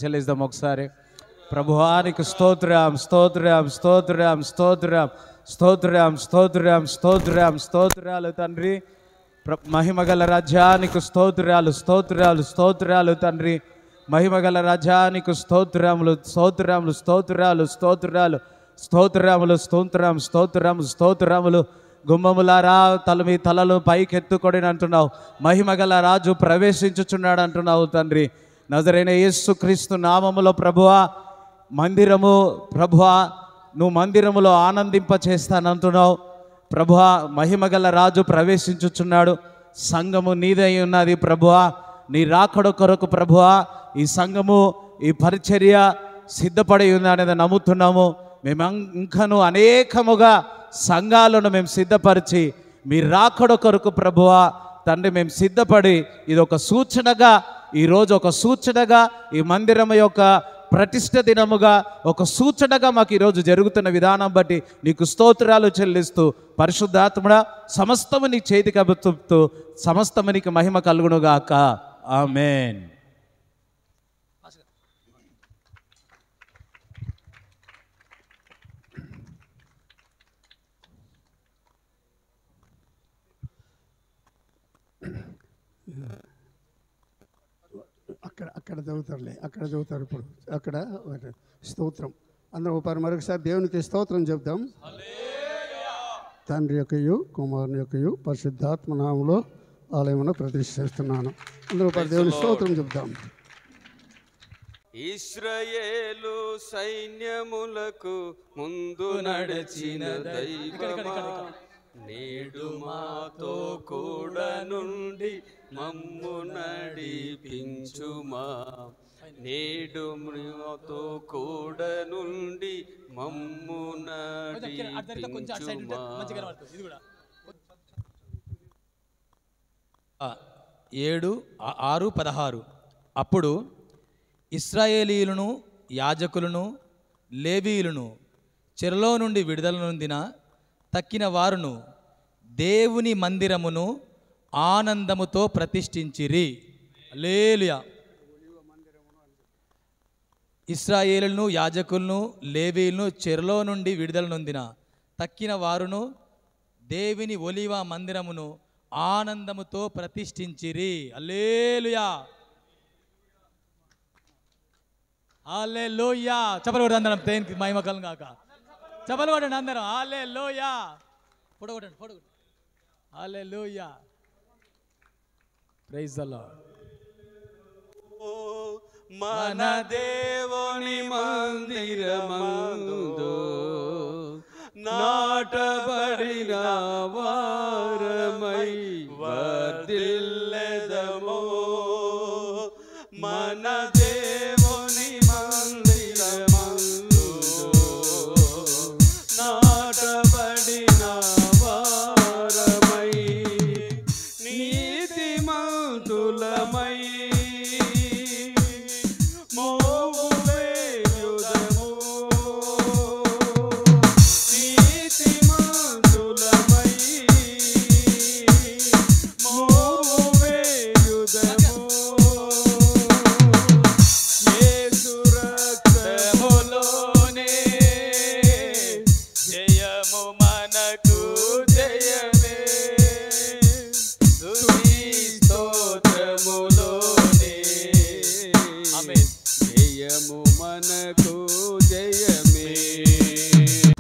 చెల్లిద్దాం ఒకసారి. ప్రభువానికి స్తోత్రం స్తోత్రం స్తోత్రం స్తోత్రం స్తోత్రం స్తోత్రం స్తోత్రం స్తోత్రాలు తండ్రి. మహిమగల రాజ్యానికి స్తోత్రాలు స్తోత్రాలు స్తోత్రాలు తండ్రి. మహిమగల రాజ్యానికి స్తోత్రములు స్తోత్రములు స్తోత్రాలు స్తోత్రాలు స్తోత్రములు స్తోత్రం స్తోత్రములు స్తోత్రములు. గుమ్మములారా మీ తలలు పైకెత్తుకొడి అంటున్నావు. మహిమగల రాజు ప్రవేశించుచున్నాడు అంటున్నావు తండ్రి. నజరైన యేసుక్రీస్తు నామములో ప్రభువా, మందిరము ప్రభువా, నువ్వు మందిరములో ఆనందింప చేస్తానంటున్నావు ప్రభువా. మహిమగల రాజు ప్రవేశించుచున్నాడు. సంఘము నీదై ఉన్నది ప్రభువా. నీ రాకడ కొరకు ప్రభువా ఈ సంఘము ఈ పరిచర్య సిద్ధపడి ఉందనేది నమ్ముతున్నాము. మేము ఇంకను అనేకముగా సంఘాలను మేము సిద్ధపరిచి మీ రాకడ కొరకు ప్రభువా తండ్రి మేము సిద్ధపడి ఇది ఒక సూచనగా, ఈరోజు ఒక సూచనగా, ఈ మందిరం యొక్క ప్రతిష్ఠ దినముగా ఒక సూచనగా మాకు ఈరోజు జరుగుతున్న విధానం బట్టి నీకు స్తోత్రాలు చెల్లిస్తూ, పరిశుద్ధాత్ముడా సమస్తము నీ చేతికి అప్పగిస్తూ సమస్తము నీకు మహిమ కలుగునుగాక. ఆమేన్. అక్కడ చదువుతారులే, అక్కడ చదువుతారు. ఇప్పుడు అక్కడ స్తోత్రం అందరం మరొకసారి దేవునికి స్తోత్రం చెప్దాం. తండ్రి యొక్కయు కుమారుని యొక్కయు పరిశుద్ధాత్మ నామములో ఆలయమును ప్రతిష్ఠిస్తున్నాను. అందరూ దేవుని స్తోత్రం చెప్దాం. ఇశ్రాయేలు సైన్యములకు ముందు నడిచిన దైవమా, నేడు మాతో కూడా నుండి మమ్ము నడిపించుమా. నేడు మాతో కూడా నుండి మమ్ము నడిపించుమా. 7:6-16 అప్పుడు ఇశ్రాయేలీయులను యాజకులను లేవీయులను చెరలో నుండి విడుదల నొందిన తక్కిన వారును దేవుని మందిరమును ఆనందముతో ప్రతిష్ఠించిరి. హల్లెలూయా. ఇశ్రాయేలును యాజకులను లేవీయులను చెరలో నుండి విడుదల నొందిన తక్కిన వారును దేవుని ఒలీవ మందిరమును ఆనందముతో ప్రతిష్ఠించిరి. హల్లెలూయా. హల్లెలూయా. చప్పలు కొట్టండి అందరం, దేవునికి మహిమ కలుగును గాక. చప్పలు కొట్టండి అందరం. హల్లెలూయా. పొడగొట్టండి పొడగొట్టండి. హల్లెలూయా. Praise the lord. మన దేవుని మందిరమందు నాటబడిన వారమై వర్ధిల్లెదము. మన దేవుని మందిరమందు నాటబడిన వారమై నీతిమంతులమై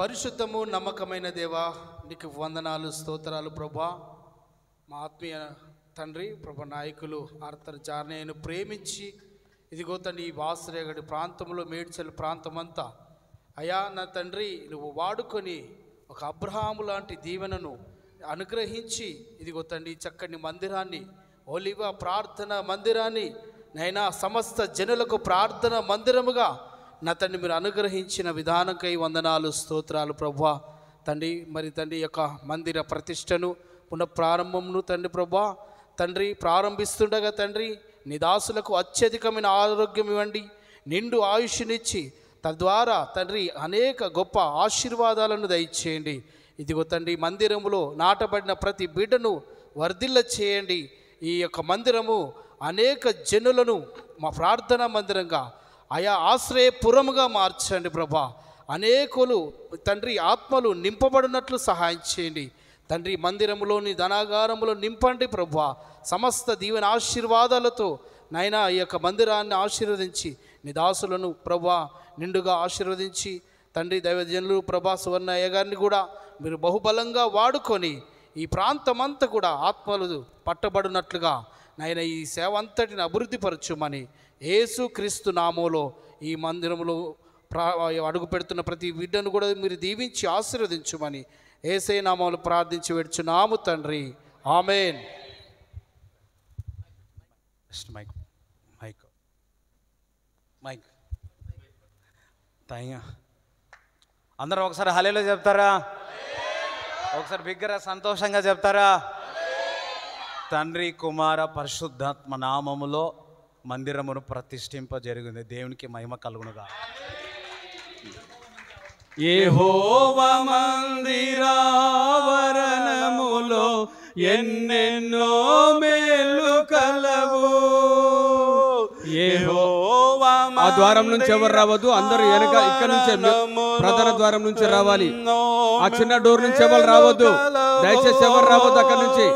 పరిశుద్ధము నమ్మకమైన దేవా, నీకు వందనాలు స్తోత్రాలు ప్రభా. మా ఆత్మీయ తండ్రి ప్రభా, నాయకులు ఆర్థర్ జార్నేను ప్రేమించి ఇదిగో తండ్రి ఈ వాసరేగడి ప్రాంతంలో మేడ్చల్ ప్రాంతమంతా అయా నా తండ్రి నువ్వు వాడుకొని ఒక అబ్రహాము లాంటి దీవెనను అనుగ్రహించి ఇదిగో తండ్రి చక్కని మందిరాన్ని, ఒలివ ప్రార్థన మందిరాన్ని నైనా సమస్త జనులకు ప్రార్థన మందిరముగా నా తండ్రి మీరు అనుగ్రహించిన విధానంకై వందనాలు స్తోత్రాలు ప్రభువా. తండ్రి మరి తండ్రి యొక్క మందిర ప్రతిష్టను పునఃప్రారంభమును తండ్రి ప్రభువా తండ్రి ప్రారంభిస్తుండగా తండ్రి నీ దాసులకు అత్యధికమైన ఆరోగ్యం ఇవ్వండి, నిండు ఆయుష్నిచ్చి తద్వారా తండ్రి అనేక గొప్ప ఆశీర్వాదాలను దయచేయండి. ఇదిగో తండ్రి మందిరములో నాటబడిన ప్రతి బిడ్డను వర్ధిల్ల చేయండి. ఈ యొక్క మందిరము అనేక జనులను మా ప్రార్థనా మందిరంగా ఆయా ఆశ్రయపురముగా మార్చండి ప్రభా. అనేకులు తండ్రి ఆత్మలు నింపబడినట్లు సహాయం చేయండి తండ్రి. మందిరములోని ధనాగారములో నింపండి ప్రభా. సమస్త దీవెన ఆశీర్వాదాలతో నాయన ఈ యొక్క మందిరాన్ని ఆశీర్వదించి నీ దాసులను ప్రభా నిండుగా ఆశీర్వదించి తండ్రి. దైవజనులు ప్రభా సువర్ణయ్య గారిని కూడా మీరు బహుబలంగా వాడుకొని ఈ ప్రాంతమంతా కూడా ఆత్మలు పట్టబడినట్లుగా నాయన ఈ సేవ అంతటిని అభివృద్ధిపరచుమని యేసు క్రీస్తు నామములో ఈ మందిరములో అడుగు పెడుతున్న ప్రతి బిడ్డను కూడా మీరు దీవించి ఆశీర్వదించుమని యేసే నామములో ప్రార్థించి వేడుచున్నాము తండ్రి. ఆమేన్. మైక్ మైక్ మైక్ అందరూ ఒకసారి హల్లెలూయా చెప్తారా? ఒకసారి బిగ్గర సంతోషంగా చెప్తారా? తండ్రి కుమార పరిశుద్ధాత్మ నామములో మందిరమును ప్రతిష్ఠింప జరిగింది. దేవునికి మహిమ కలుగునుగా. యెహోవా మందిరావరణములో ఎన్నెన్నో మేలు కలవు. యెహోవా ఆ ద్వారం నుంచి ఎవరు రావద్దు, అందరూ వెనక ఇక్కడ నుంచే ప్రధాన ద్వారం నుంచి రావాలి. ఆ చిన్న డోర్ నుంచి ఎవరు రావద్దు, దయచేసి ఎవరు రావద్దు అక్కడ నుంచి.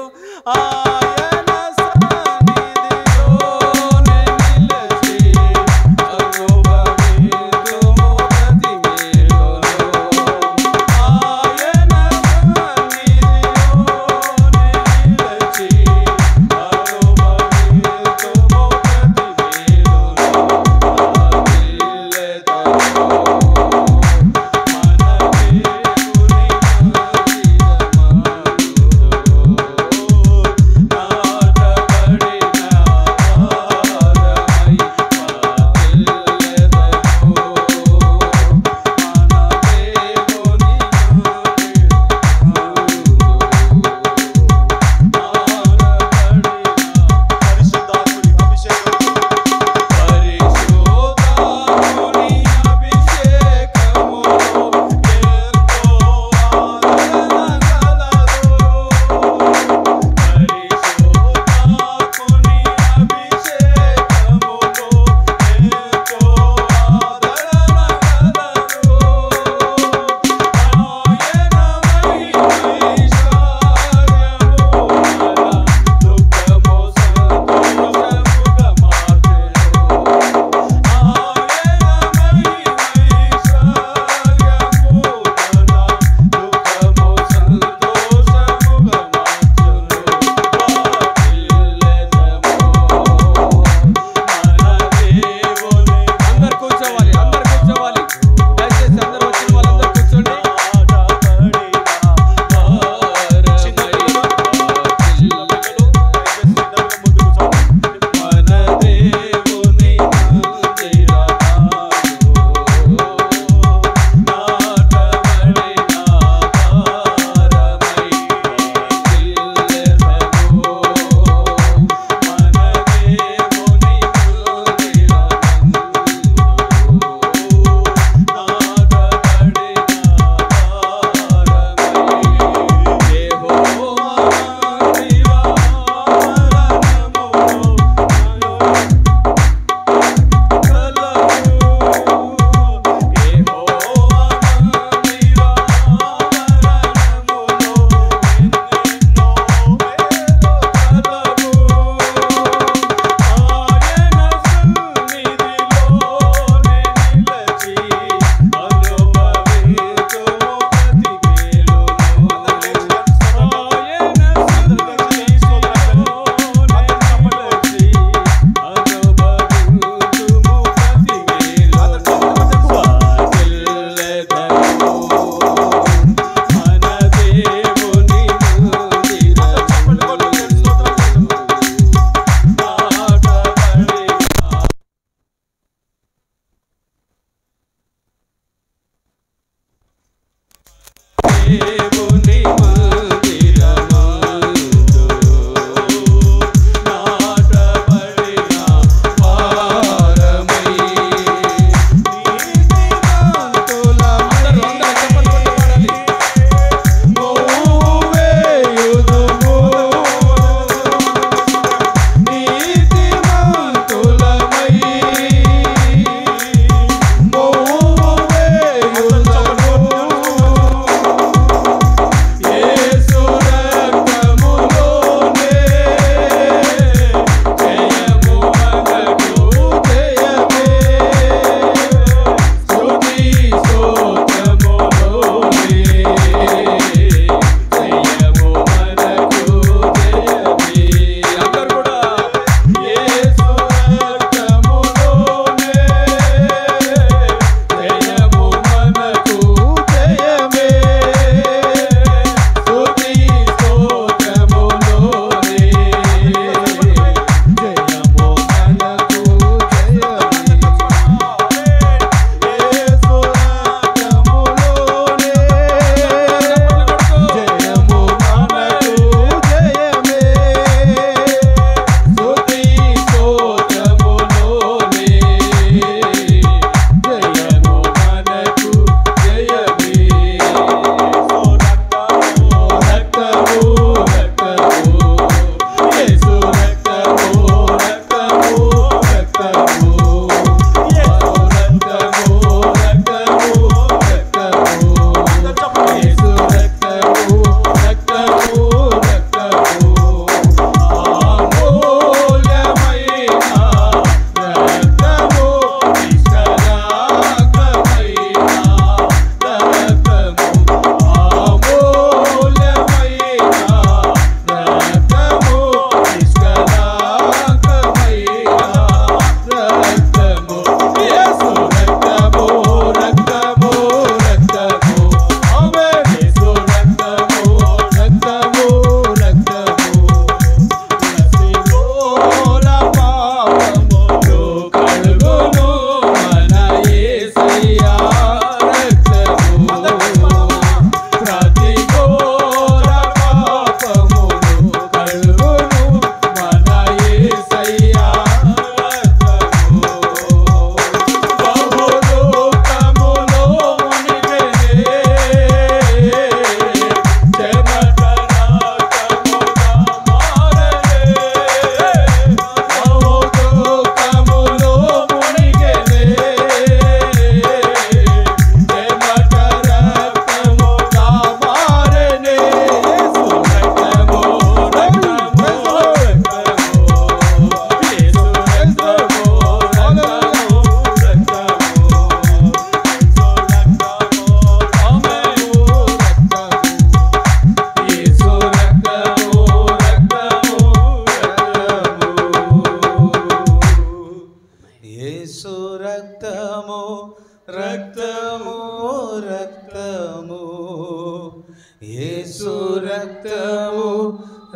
యేసు రక్తము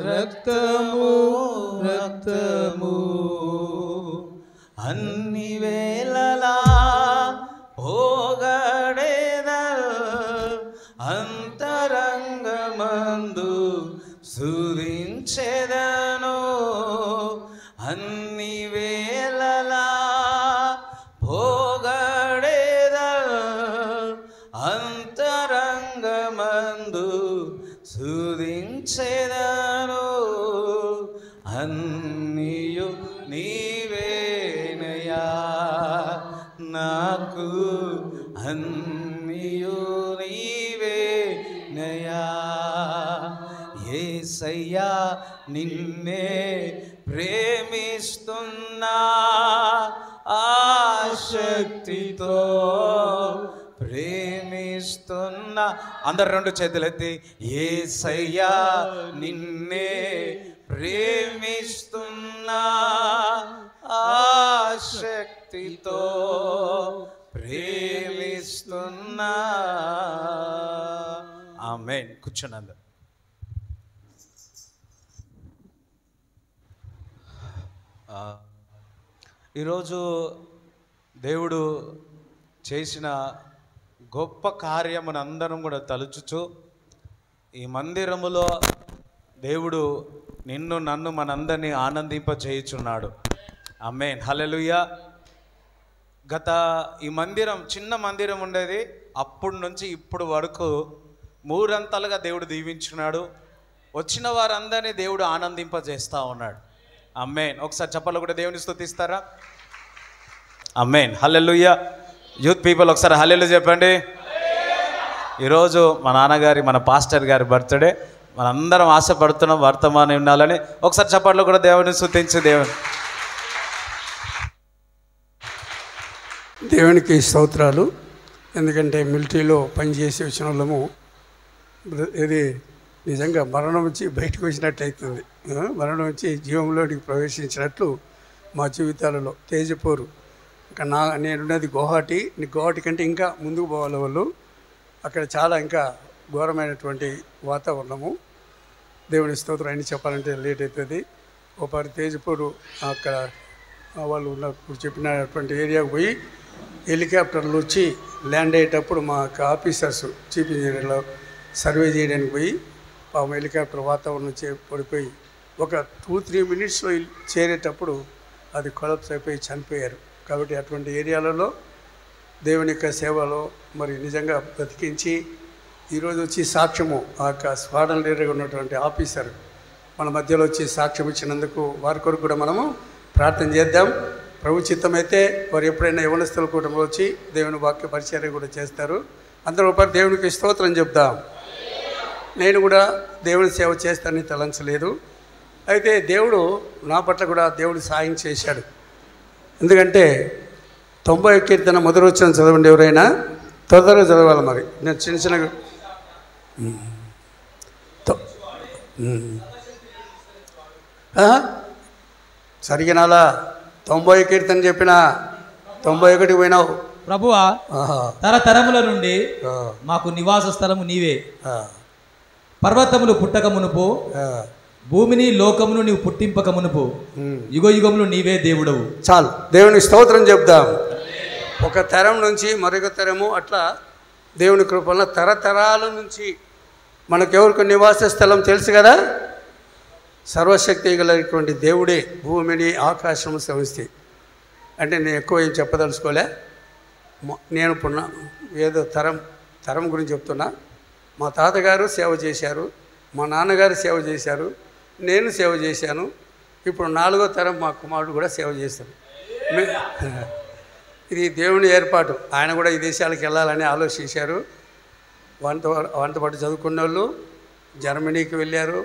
రక్తము రక్తము అన్ని వేళలా పోగడేదల్ అంతరంగమందు స్తుతించెదను అన్ని వేళలా పోగడేదల్ అంతరంగమందు స్తుతించెదను అన్నియు నీవేనయా నాకు అన్నియు నీవేనయా యేసయ్యా నిన్నే ప్రేమిస్తున్నా ఆసక్తితో ప్రేమిస్తున్నా అందరు రెండు చేతులెత్తి యేసయ్యా నిన్నే ప్రేమిస్తున్నా ఆసక్తితో ప్రేమిస్తున్నా ఆమేన్. కూర్చోండి అందరు. ఈరోజు దేవుడు చేసిన గొప్ప కార్యమును అందరం కూడా తలుచుచు ఈ మందిరములో దేవుడు నిన్ను నన్ను మనందరినీ ఆనందింపచేయుచున్నాడు. ఆమేన్. హల్లెలూయా. గత ఈ మందిరం చిన్న మందిరం ఉండేది, అప్పటి నుంచి ఇప్పుడు వరకు మూరంతలుగా దేవుడు దీవించున్నాడు. వచ్చిన వారందరినీ దేవుడు ఆనందింపజేస్తూ ఉన్నాడు. ఆమేన్. ఒకసారి చెప్పాలి కూడా దేవుని స్తుతిస్తారా? ఆమేన్. హల్లెలూయా. యూత్ పీపుల్ ఒకసారి హల్లెలూయా చెప్పండి. ఈరోజు మా నాన్నగారి మన పాస్టర్ గారి బర్త్డే, మనందరం ఆశపడుతున్నాం వర్తమానం ఉండాలని. ఒకసారి చెప్పాలి కూడా దేవుని స్తుతించు. దేవునికి స్తోత్రాలు. ఎందుకంటే మిలిటరీలో పనిచేసి వచ్చిన వాళ్ళము ఇది నిజంగా మరణం నుంచి బయటకు వచ్చినట్టు అవుతుంది. మరణం నుంచి జీవంలోనికి ప్రవేశించినట్లు మా జీవితాలలో తేజపూరు. ఇంకా నేనున్నది గువాహటి కంటే ఇంకా ముందుకు పోవాలి. వాళ్ళు అక్కడ చాలా ఇంకా ఘోరమైనటువంటి వాతావరణము. దేవుని స్తోత్రం అని చెప్పాలంటే లేట్ అవుతుంది. ఒకసారి తేజపూరు అక్కడ వాళ్ళు ఉన్నప్పుడు చెప్పినటువంటి ఏరియాకు పోయి హెలికాప్టర్లు వచ్చి ల్యాండ్ అయ్యేటప్పుడు మా ఆఫీసర్స్ చీఫ్ ఇంజనీర్లో సర్వే చేయడానికి పోయి పాపం హెలికాప్టర్ వాతావరణం పడిపోయి ఒక 2-3 మినిట్స్లో చేరేటప్పుడు అది కొలాప్స్ అయిపోయి చనిపోయారు. కాబట్టి అటువంటి ఏరియాలలో దేవుని యొక్క సేవలో మరి నిజంగా బ్రతికించి ఈరోజు వచ్చి సాక్ష్యము ఆ యొక్క స్క్వాడ్రన్ లీడర్గా ఉన్నటువంటి ఆఫీసర్ మన మధ్యలో వచ్చి సాక్ష్యం ఇచ్చినందుకు వారి కొరకు కూడా మనము ప్రార్థన చేద్దాం. ప్రభు చిత్తమైతే వారు ఎప్పుడైనా యవనస్తుల కూటమిలో వచ్చి దేవుని వాక్య పరిచర్య కూడా చేస్తారు. అందరూ ఒకటి దేవునికి స్తోత్రం చెప్దాం. నేను కూడా దేవుని సేవ చేస్తానని తలంచలేదు. అయితే దేవుడు నా పట్ల కూడా దేవుడు సాయం చేశాడు. ఎందుకంటే 90వ కీర్తన మొదటి వచనం చదవండి. ఎవరైనా త్వరగా చదవాలి. మరి నేను చిన్న సరిగినాలా 90వ కీర్తన చెప్పిన 91 పోయినావు. ప్రభువా, తరతరముల నుండి మాకు నివాస స్థలము నీవే. పర్వతములు పుట్టక మునుపు, భూమిని లోకమును నీవు పుట్టింపక మునుపు, యుగ యుగములు నీవే దేవుడవు. చాలు, దేవునికి స్తోత్రం చెప్దాం. ఒక తరం నుంచి మరొక తరము అట్లా దేవుని కృపల తరతరాల నుంచి మనకెవరికి నివాస స్థలం తెలుసు కదా. సర్వశక్తి గలటువంటి దేవుడే భూమిని ఆకాశం సంస్థి. అంటే నేను ఎక్కువ ఏం చెప్పదలుచుకోలే. నేను పున్నా ఏదో తరం గురించి చెప్తున్నా. మా తాతగారు సేవ చేశారు, మా నాన్నగారు సేవ చేశారు, నేను సేవ చేశాను. ఇప్పుడు 4వ తరం మా కుమారుడు కూడా సేవ చేశారు. ఇది దేవుని ఏర్పాటు. ఆయన కూడా ఈ దేశాలకు వెళ్ళాలని ఆలోచించారు. వంట పాటు చదువుకున్న వాళ్ళు జర్మనీకి వెళ్ళారు,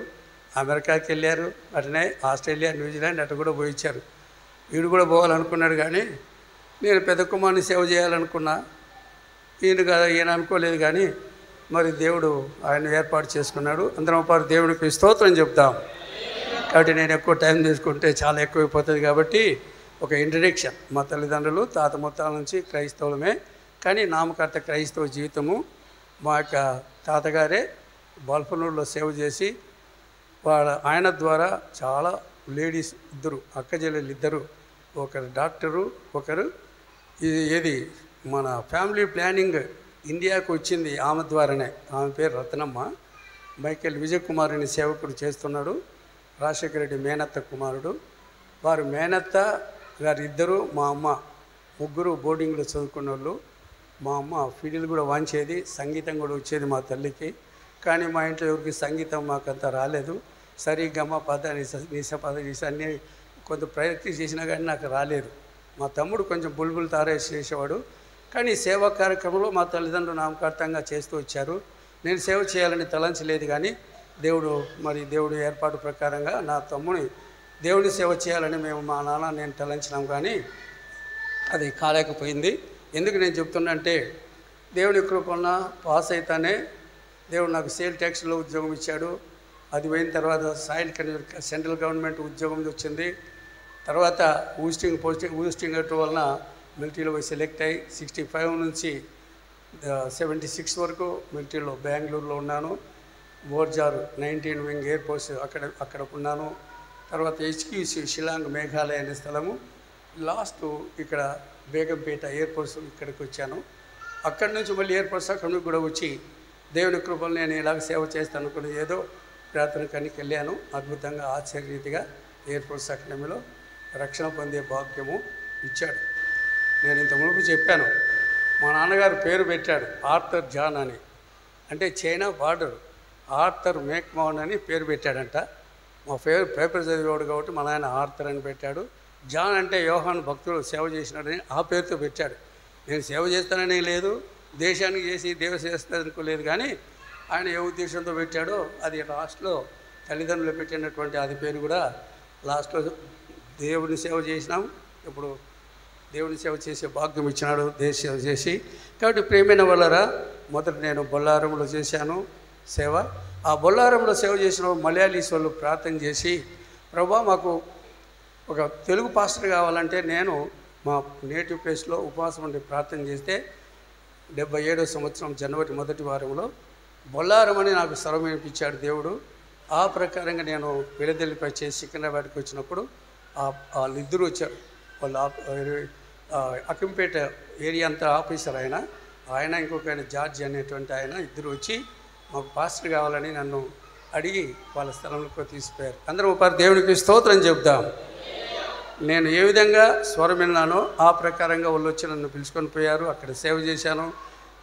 అమెరికాకి వెళ్ళారు, అట్లనే ఆస్ట్రేలియా, న్యూజిలాండ్ అటు కూడా పోయించారు. వీడు కూడా పోవాలనుకున్నాడు. కానీ నేను పెద్ద కుమారుని సేవ చేయాలనుకున్నా. ఈయన అనుకోలేదు. కానీ మరి దేవుడు ఆయన ఏర్పాటు చేసుకున్నాడు. అందరం పాటు దేవుడికి స్తోత్రం చెప్తాం. కాబట్టి నేను ఎక్కువ టైం తీసుకుంటే చాలా ఎక్కువైపోతుంది. కాబట్టి ఒక ఇంట్రడక్షన్. మా తల్లిదండ్రులు తాత ముత్తాల నుంచి క్రైస్తవులమే, కానీ నామకర్త క్రైస్తవ జీవితము. మా యొక్క తాతగారే బాల్పనూరులో సేవ చేసి ఆయన ద్వారా చాలా లేడీస్ ఇద్దరు అక్కచెల్లెలు ఇద్దరు, ఒకరు డాక్టరు, ఒకరు ఏది మన ఫ్యామిలీ ప్లానింగ్ ఇండియాకు వచ్చింది ఆమె ద్వారానే. ఆమె పేరు రత్నమ్మ. మైకేల్ విజయ్ కుమార్ అనే సేవకుడు చేస్తున్నాడు, రాజశేఖర రెడ్డి మేనత్త కుమారుడు. వారు మేనత్త గారు ఇద్దరు, మా అమ్మ, ముగ్గురు బోర్డింగ్లో చదువుకున్న వాళ్ళు. మా అమ్మ ఫిడిల్ కూడా వాంచేది, సంగీతం కూడా వచ్చేది మా తల్లికి. కానీ మా ఇంట్లో ఎవరికి సంగీతం మాకంతా రాలేదు. సరిగమ పద నిస పద నిస అన్నీ కొంత ప్రాక్టీస్ చేసినా కానీ నాకు రాలేదు. మా తమ్ముడు కొంచెం బుల్బుల్ తారేసి చేసేవాడు. కానీ సేవా కార్యక్రమంలో మా తల్లిదండ్రులు నామకార్థంగా చేస్తూ వచ్చారు. నేను సేవ చేయాలని తలంచలేదు, కానీ దేవుడు ఏర్పాటు ప్రకారంగా నా తమ్ముని దేవుని సేవ చేయాలని మా నాన్న నేను తలంచినాం, కానీ అది కాలేకపోయింది. ఎందుకు నేను చెప్తున్నా అంటే, దేవుని కృపణ పాస్ అయితేనే దేవుడు నాకు సేల్ ట్యాక్స్లో ఉద్యోగం ఇచ్చాడు. అది పోయిన తర్వాత సెంట్రల్ గవర్నమెంట్ ఉద్యోగం వచ్చింది. తర్వాత ఊస్టింగ్ వలన మిలిటరీలో పోయి సెలెక్ట్ అయ్యి 65 నుంచి 76 వరకు మిలిటరీలో బెంగళూరులో ఉన్నాను. మోర్జార్ 19 వింగ్ ఎయిర్ ఫోర్స్ అక్కడ ఉన్నాను. తర్వాత HQC షిలాంగ్ మేఘాలయ అనే స్థలము. లాస్ట్ ఇక్కడ బేగంపేట ఎయిర్ ఫోర్స్ ఇక్కడికి వచ్చాను. అక్కడి నుంచి మళ్ళీ ఎయిర్ ఫోర్స్ అక్కడి కూడా వచ్చి దేవుని కృపలు నేను ఇలాగ సేవ చేస్తాను అనుకుని ఏదో ప్రార్థన కనికి వెళ్ళాను. అద్భుతంగా ఆశ్చర్యరీతిగా ఎయిర్ ఫోర్స్ అకాడమీలో రక్షణ పొందే భాగ్యము ఇచ్చాడు. నేను ఇంత మునుపు చెప్పాను, మా నాన్నగారు పేరు పెట్టాడు ఆర్థర్ జాన్ అని, అంటే చైనా బార్డర్ ఆర్థర్ మేక్మౌన్ అని పేరు పెట్టాడంట. మా పేపర్ చదివేవాడు కాబట్టి మా నాయన ఆర్థర్ అని పెట్టాడు. జాన్ అంటే యోహాను భక్తుడు సేవ చేసినాడని ఆ పేరుతో పెట్టాడు. నేను సేవ చేస్తానని లేదు, దేశానికి చేసి దేవ చేస్తాననుకోలేదు, కానీ ఆయన ఏ ఉద్దేశంతో పెట్టాడో అది లాస్ట్లో తల్లిదండ్రులు పెట్టినటువంటి అది పేరు కూడా లాస్ట్లో దేవుని సేవ చేసినాం. ఇప్పుడు దేవుని సేవ చేసే భాగ్యం ఇచ్చినాడు దేశ సేవ చేసి. కాబట్టి ప్రేమైన వాళ్ళరా, మొదట నేను బొల్లారంలో చేశాను సేవ. ఆ బొల్లారంలో సేవ చేసిన మలయాళీస్ వాళ్ళు ప్రార్థన చేసి, ప్రభా మాకు ఒక తెలుగు పాస్టర్ కావాలంటే నేను మా నేటివ్ ప్లేస్లో ఉపవాసం ఉండి ప్రార్థన చేస్తే 77వ సంవత్సరం జనవరి 1వ వారంలో బొల్లారం అని నాకు స్వరం వినిపించాడు దేవుడు. ఆ ప్రకారంగా నేను విడదెల్లిపై చేసి సికింద్రాబాద్కి వచ్చినప్పుడు వాళ్ళిద్దరూ వచ్చారు. వాళ్ళు అకంపేట ఏరియా అంతా ఆఫీసర్ ఆయన ఇంకొక ఆయన జార్జ్ అనేటువంటి ఆయన ఇద్దరు వచ్చి మాకు పాస్టర్ కావాలని నన్ను అడిగి వాళ్ళ స్థలంలో తీసిపోయారు. అందరం ఒకసారి దేవునికి స్తోత్రం చెప్దాం. నేను ఏ విధంగా స్వరం విన్నానో ఆ ప్రకారంగా వాళ్ళు వచ్చి నన్ను పిలుచుకొని పోయారు. అక్కడ సేవ చేశాను.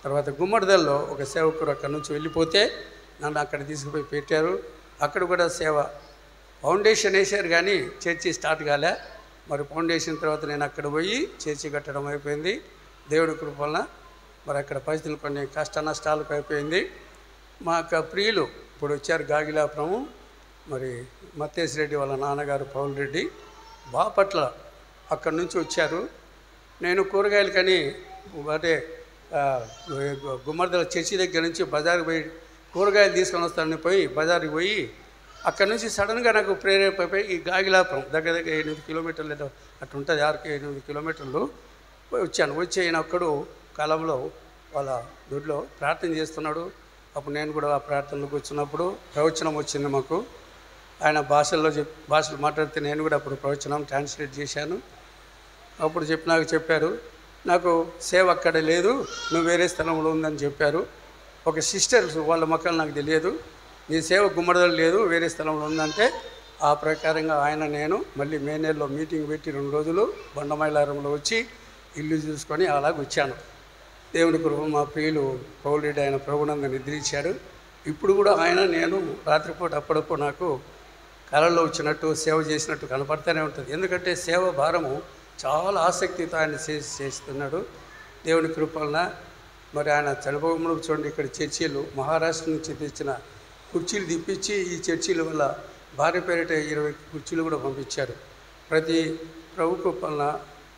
తర్వాత గుమ్మడిదల్లో ఒక సేవకుడు అక్కడి నుంచి వెళ్ళిపోతే నన్ను అక్కడ తీసుకుపోయి పెట్టారు. అక్కడ కూడా సేవ ఫౌండేషన్ వేశారు, కానీ చర్చి స్టార్ట్ కాలే. మరి ఫౌండేషన్ తర్వాత నేను అక్కడ పోయి చర్చి కట్టడం అయిపోయింది దేవుడి కృప వలన. మరి అక్కడ పరిస్థితులు కొన్ని కష్ట నష్టాలకు అయిపోయింది. మా ప్రియులు ఇప్పుడు వచ్చారు గాగిలాపురము, మరి మత్తేశ్ రెడ్డి వాళ్ళ నాన్నగారు పౌల్ రెడ్డి బాపట్ల అక్కడి నుంచి వచ్చారు. నేను కూరగాయలు కానీ అంటే గుమ్మడిదల చర్చి దగ్గర నుంచి బజార్కి పోయి కూరగాయలు తీసుకొని వస్తానని పోయి బజార్కి పోయి అక్కడి నుంచి సడన్గా నాకు ప్రేరేపైపోయి ఈ గాగిలాపురం దగ్గర 8 కిలోమీటర్లు అటు ఉంటుంది, 6-8 కిలోమీటర్లు వచ్చాను. వచ్చి ఆయన అక్కడు కాలంలో వాళ్ళ దొడ్లో ప్రార్థన చేస్తున్నాడు. అప్పుడు నేను కూడా ఆ ప్రార్థనలోకి వచ్చినప్పుడు ప్రవచనం వచ్చింది మాకు. ఆయన భాషలు మాట్లాడితే నేను కూడా అప్పుడు ప్రవచనం ట్రాన్స్లేట్ చేశాను. అప్పుడు చెప్పారు నాకు సేవ అక్కడ లేదు, నువ్వు వేరే స్థలంలో ఉందని చెప్పారు. ఒక సిస్టర్స్ వాళ్ళ మొక్కలు నాకు తెలియదు, నీ సేవ గుమ్మడిదలు లేదు వేరే స్థలంలో ఉందంటే ఆ ప్రకారంగా ఆయన నేను మళ్ళీ మే నెలలో మీటింగ్ పెట్టి 2 రోజులు బండమైలారంలో వచ్చి ఇల్లు చూసుకొని అలాగ వచ్చాను. దేవుడి కృప మా ప్రియులు పౌల్ రెడ్డి ఆయన ప్రభునంద నిద్రించాడు. ఇప్పుడు కూడా ఆయన నేను రాత్రిపూట అప్పుడప్పుడు నాకు కళల్లో వచ్చినట్టు సేవ చేసినట్టు కనపడుతూనే ఉంటుంది. ఎందుకంటే సేవ భారము చాలా ఆసక్తితో ఆయన చేస్తున్నాడు దేవుని కృపలన. మరి ఆయన చనిపోవడం చూడండి, ఇక్కడ చర్చీలు మహారాష్ట్ర నుంచి తెచ్చిన కుర్చీలు తిప్పించి ఈ చర్చీల వల్ల భార్య పేరిట 20 కుర్చీలు కూడా పంపించారు. ప్రతి ప్రభు కృపలన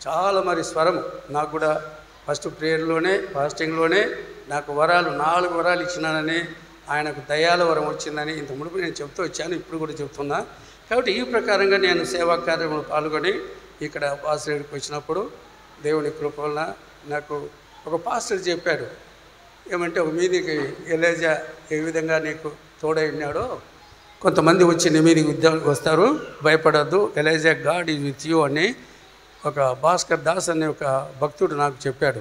చాలా మరి స్వరం నాకు కూడా ఫస్ట్ ప్రేయర్లోనే ఫాస్టింగ్లోనే నాకు వరాలు 4 వరాలు ఇచ్చినానని, ఆయనకు దయాల వరం వచ్చిందని ఇంత మునుపు నేను చెప్తూ వచ్చాను, ఇప్పుడు కూడా చెప్తున్నా. కాబట్టి ఈ ప్రకారంగా నేను సేవా కార్యంలో పాల్గొని ఇక్కడ పాస్టర్కి వచ్చినప్పుడు దేవుని కృప వలన నాకు ఒక పాస్టర్ చెప్పాడు, ఏమంటే మీదికి ఎలేజా ఏ విధంగా నీకు తోడై ఉన్నాడో కొంతమంది వచ్చి నీ మీదకి వస్తారు, భయపడద్దు, Elijah God is with you అని ఒక భాస్కర్ దాస్ అనే ఒక భక్తుడు నాకు చెప్పాడు.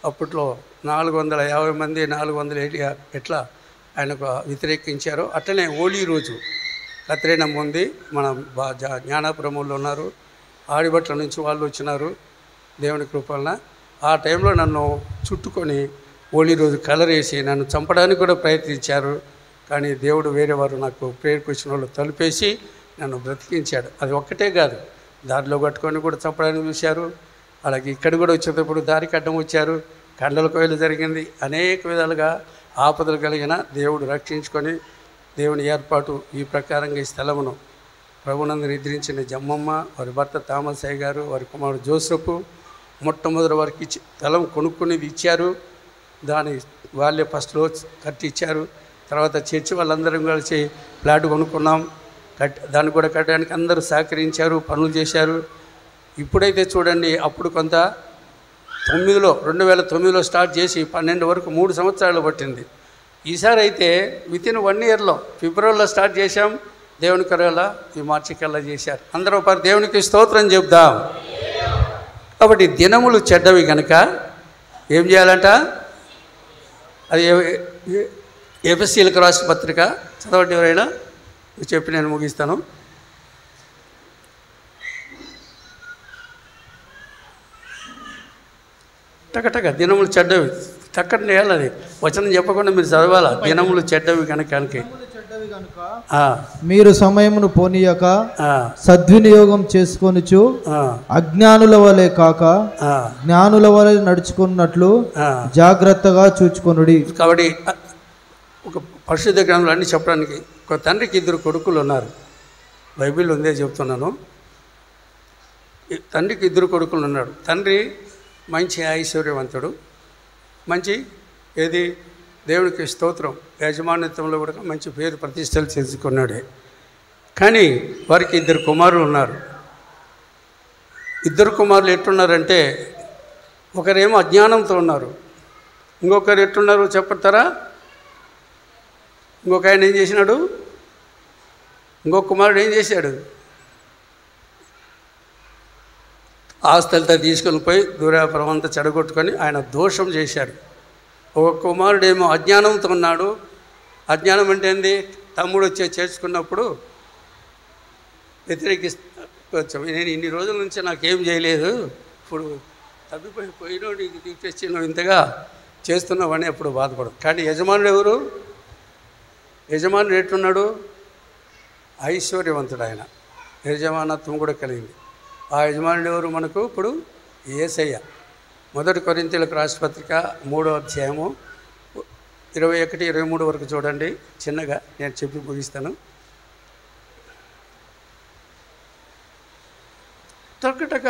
అప్పట్లో 450 మంది 480 ఎట్లా ఆయనకు వ్యతిరేకించారో అట్లనే హోలీ రోజు కత్రేనమ్మ ఉంది, మన జ్ఞానాపురంలో ఉన్నారు, ఆడిబట్ల నుంచి వాళ్ళు వచ్చినారు దేవుని కృపలన. ఆ టైంలో నన్ను చుట్టుకొని హోలీ రోజు కలర్ వేసి నన్ను చంపడానికి కూడా ప్రయత్నించారు. కానీ దేవుడు వేరే వారు నాకు ప్రేయర్కి వచ్చిన వాళ్ళు తలుపేసి నన్ను బ్రతికించాడు. అది ఒక్కటే కాదు, దారిలో కట్టుకొని కూడా చంపడానికి చూశారు. అలాగే ఇక్కడ కూడా వచ్చేటప్పుడు దారికి అడ్డం వచ్చారు, కండల కోయలు జరిగింది. అనేక విధాలుగా ఆపదలు కలిగిన దేవుడు రక్షించుకొని దేవుని ఏర్పాటు ఈ ప్రకారంగా ఈ స్థలమును ప్రభునందు నిద్రించిన జమ్మమ్మ, వారి భర్త తామసయ్య గారు, వారి కుమారుడు జోసెఫ్ మొట్టమొదటి వారికి ఇచ్చి స్థలం కొనుక్కునేది ఇచ్చారు. దాని వాళ్ళే ఫస్ట్లో కట్టి ఇచ్చారు. తర్వాత చర్చి వాళ్ళందరం కలిసి ఫ్లాట్ కొనుక్కున్నాం, దాన్ని కూడా కట్టడానికి అందరూ సహకరించారు, పనులు చేశారు. ఇప్పుడైతే చూడండి, అప్పుడు కొంత 2009లో స్టార్ట్ చేసి 12 వరకు 3 సంవత్సరాలు పట్టింది. ఈసారి అయితే వితిన్ 1 ఇయర్లో ఫిబ్రవరిలో స్టార్ట్ చేశాం, దేవుని కరగలా ఈ మార్చి కల్లా చేశారు. అందరూ దేవునికి స్తోత్రం చెప్దాం. కాబట్టి దినములు చెడ్డవి కనుక ఏం చేయాలంట? అది ఎఫెసీయులకు రాసిన పత్రిక చదవండి ఎవరైనా, చెప్పి నేను ముగిస్తాను. టకటక దినములు చెడ్డవి టక్కని వేయాలి, అది వచనం చెప్పకుండా మీరు చదవాలా. దినములు చెడ్డవి కనుక మీరు సమయమును పోనీయక సద్వినియోగం చేసుకొనుచు అజ్ఞానుల వలె కాక జ్ఞానుల వలె నడుచుకున్నట్లు జాగ్రత్తగా చూచుకొనుడి. కాబట్టి ఒక పరిశుద్ధ గ్రంథంలో అన్ని చెప్పడానికి, ఒక తండ్రికి 2 కొడుకులు ఉన్నారు. బైబిల్ ఉందే చెప్తున్నాను. తండ్రికి 2 కొడుకులు ఉన్నాడు. తండ్రి మంచి ఐశ్వర్యవంతుడు, మంచి ఏది దేవునికి స్తోత్రం, యజమానిత్వంలో కూడా మంచి పేరు ప్రతిష్టలు చేసుకున్నాడే. కానీ వారికి 2 కుమారులు ఉన్నారు. 2 కుమారులు ఎట్టున్నారంటే, ఒకరేమో అజ్ఞానంతో ఉన్నారు, ఇంకొకరు ఎట్టున్నారు చెప్పతారా? ఇంకొక ఆయన ఏం చేసినాడు? ఇంకొక కుమారుడు ఏం చేశాడు? ఆస్తులతో తీసుకొని పోయి దూరాపురం అంతా చెడగొట్టుకొని ఆయన దోషం చేశాడు. ఒక కుమారుడేమో అజ్ఞానంతో ఉన్నాడు. అజ్ఞానం అంటే ఏంది? తమ్ముడు వచ్చి చేర్చుకున్నప్పుడు వ్యతిరేకిస్తాం. నేను ఇన్ని రోజుల నుంచి నాకేం చేయలేదు, ఇప్పుడు తప్పిపోయినో నీకు తీసుకొచ్చి నువ్వు ఇంతగా చేస్తున్నావని ఎప్పుడు బాధపడదు. కానీ యజమానుడు ఎవరు? యజమానుడు ఎట్టున్నాడు? ఐశ్వర్యవంతుడు. ఆయన యజమానత్వం కూడా కలిగింది. ఆ యజమానుడు ఎవరు మనకు? ఇప్పుడు యేసయ్య. 1 కొరింథీయులకు రాసిన పత్రిక 3వ అధ్యాయము 21-23 వరకు చూడండి. చిన్నగా నేను చెప్పి ముగిస్తాను. టక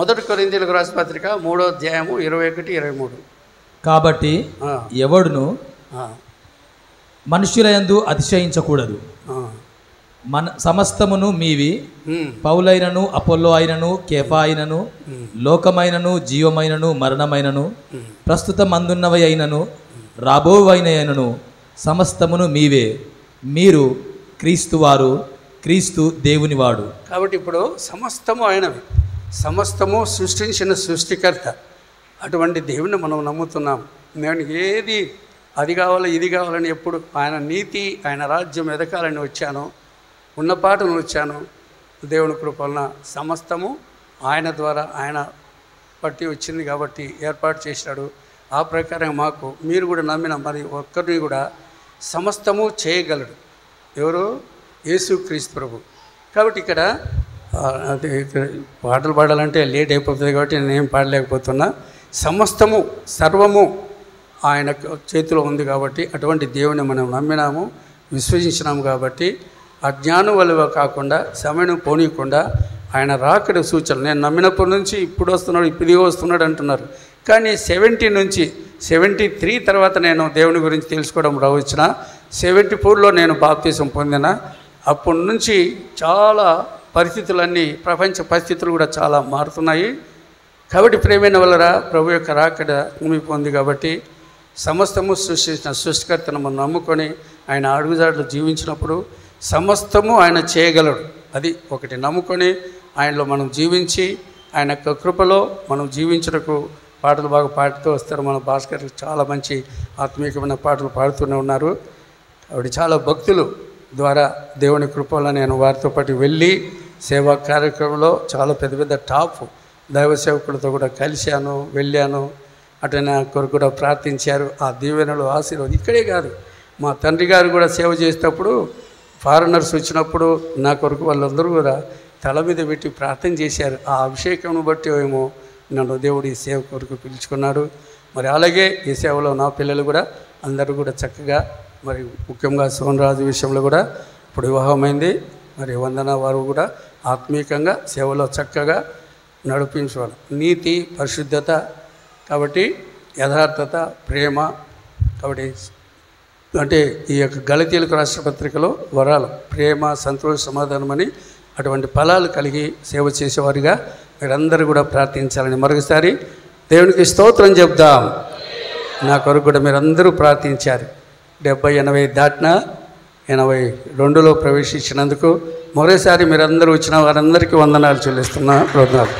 1 కొరింథీయులకు రాసిన పత్రిక 3వ అధ్యాయము 21-23. కాబట్టి ఎవడును మనుష్యుల యందు అతిశయించకూడదు. సమస్తమును మీవి, పౌలైనను అపోల్లో అయినను కేఫా అయినను లోకమైనను జీవమైనను మరణమైనను ప్రస్తుతం అందున్నవి అయినను రాబోవైనను సమస్తమును మీవే, మీరు క్రీస్తు వారు, క్రీస్తు దేవుని వాడు. కాబట్టి ఇప్పుడు సమస్తము ఆయనవి, సమస్తము సృష్టించిన సృష్టికర్త. అటువంటి దేవుని మనం నమ్ముతున్నాం. నేను ఏది అది కావాలి ఇది కావాలని ఎప్పుడు ఆయన నీతి ఆయన రాజ్యం ఎదకాలని వచ్చాను, ఉన్నపాటును వచ్చాను. దేవుని కృపలన సమస్తము ఆయన ద్వారా ఆయన పట్టి వచ్చింది కాబట్టి ఏర్పాటు చేశాడు. ఆ ప్రకారం మాకు మీరు కూడా నమ్మిన మరి ఒక్కరిని కూడా సమస్తము చేయగలడు. ఎవరు? యేసుక్రీస్తు ప్రభు. కాబట్టి ఇక్కడ పాటలు పాడాలంటే లేట్ అయిపోతుంది కాబట్టి నేనేం పాడలేకపోతున్నా. సమస్తము సర్వము ఆయన చేతిలో ఉంది కాబట్టి అటువంటి దేవుని మనం నమ్మినాము, విశ్వసించినాము. కాబట్టి అజ్ఞానం వల్ల కాకుండా సమయం పోనీయకుండా ఆయన రాకడ సూచన. నేను నమ్మినప్పటి నుంచి ఇప్పుడు వస్తున్నాడు, ఇప్పుడు వస్తున్నాడు అంటున్నారు. కానీ 70 నుంచి 73 తర్వాత నేను దేవుని గురించి తెలుసుకోవడం రావచ్చిన. 74లో నేను బాప్తీసం పొందిన. అప్పటి నుంచి చాలా పరిస్థితులన్నీ, ప్రపంచ పరిస్థితులు కూడా చాలా మారుతున్నాయి. కాబట్టి ప్రేమైన వల్లరా ప్రభు యొక్క రాకడ భూమి పొంది కాబట్టి సమస్తము సృష్టించిన సృష్టికర్తను మనం నమ్ముకొని ఆయన అడుగుజాడలు జీవించినప్పుడు సమస్తము ఆయన చేయగలడు. అది ఒకటి నమ్ముకొని ఆయనలో మనం జీవించి ఆయన యొక్క కృపలో మనం జీవించడానికి పాటలు బాగా పాడుతూ వస్తారు. మన భాస్కర్ చాలా మంచి ఆత్మీయమైన పాటలు పాడుతూనే ఉన్నారు. ఆవిడ చాలా భక్తులు ద్వారా దేవుని కృపలో నేను వారితో పాటు వెళ్ళి సేవా కార్యక్రమంలో చాలా పెద్ద పెద్ద టాప్ దైవ సేవకులతో కూడా కలిశాను, వెళ్ళాను. అటు నా కొరకు కూడా ప్రార్థించారు. ఆ దీవెనలు ఆశీర్వాదం ఇక్కడే కాదు, మా తండ్రి గారు కూడా సేవ చేసేటప్పుడు ఫారినర్స్ వచ్చినప్పుడు నా కొరకు వాళ్ళందరూ కూడా తల మీద పెట్టి ప్రార్థన చేశారు. ఆ అభిషేకం బట్టి ఏమో నన్ను దేవుడు ఈ సేవ కొరకు పిలుచుకున్నాడు. మరి అలాగే ఈ సేవలో నా పిల్లలు కూడా అందరూ కూడా చక్కగా, మరి ముఖ్యంగా సోనరాజు విషయంలో కూడా ఇప్పుడు వివాహమైంది. మరి వందన వారు కూడా ఆత్మీయంగా సేవలో చక్కగా నడిపించేవాడు. నీతి, పరిశుద్ధత, కాబట్టి యథార్థత, ప్రేమ, కాబట్టి అంటే ఈ యొక్క గలతీయులకు రాష్ట్ర పత్రికలో వరాలు ప్రేమ, సంతోష, సమాధానం అని అటువంటి ఫలాలు కలిగి సేవ చేసేవారిగా మీరందరూ కూడా ప్రార్థించాలని మరొకసారి దేవునికి స్తోత్రం చెప్దాం. నా కొరకు కూడా మీరందరూ ప్రార్థించారు. 70-80 దాటిన 82లో ప్రవేశించినందుకు మరోసారి మీరందరూ వచ్చిన వారందరికీ వందనాలు చెల్లిస్తున్నా. వందనాలు.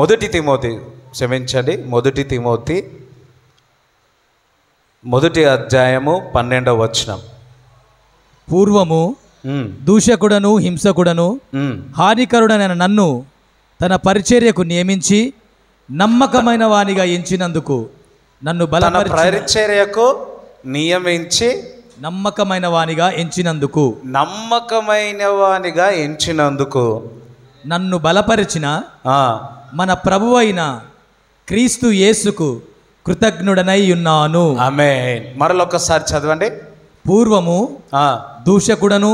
మొదటి తిమోతి క్షమించండి, 1 తిమోతి 1వ అధ్యాయము 12వ వచనం. పూర్వము దూషకుడను హింసకుడను హానికరుడనైన నన్ను తన పరిచర్యకు నియమించి నమ్మకమైన వానిగా ఎంచినందుకు నన్ను పరిచర్యకు నియమించి నమ్మకమైన వానిగా ఎంచినందుకు నన్ను బలపరిచిన మన ప్రభువైన క్రీస్తు యేసుకు కృతజ్ఞుడనై ఉన్నాను. ఆమేన్. మరొకసారి చదవండి. పూర్వము దూషకుడను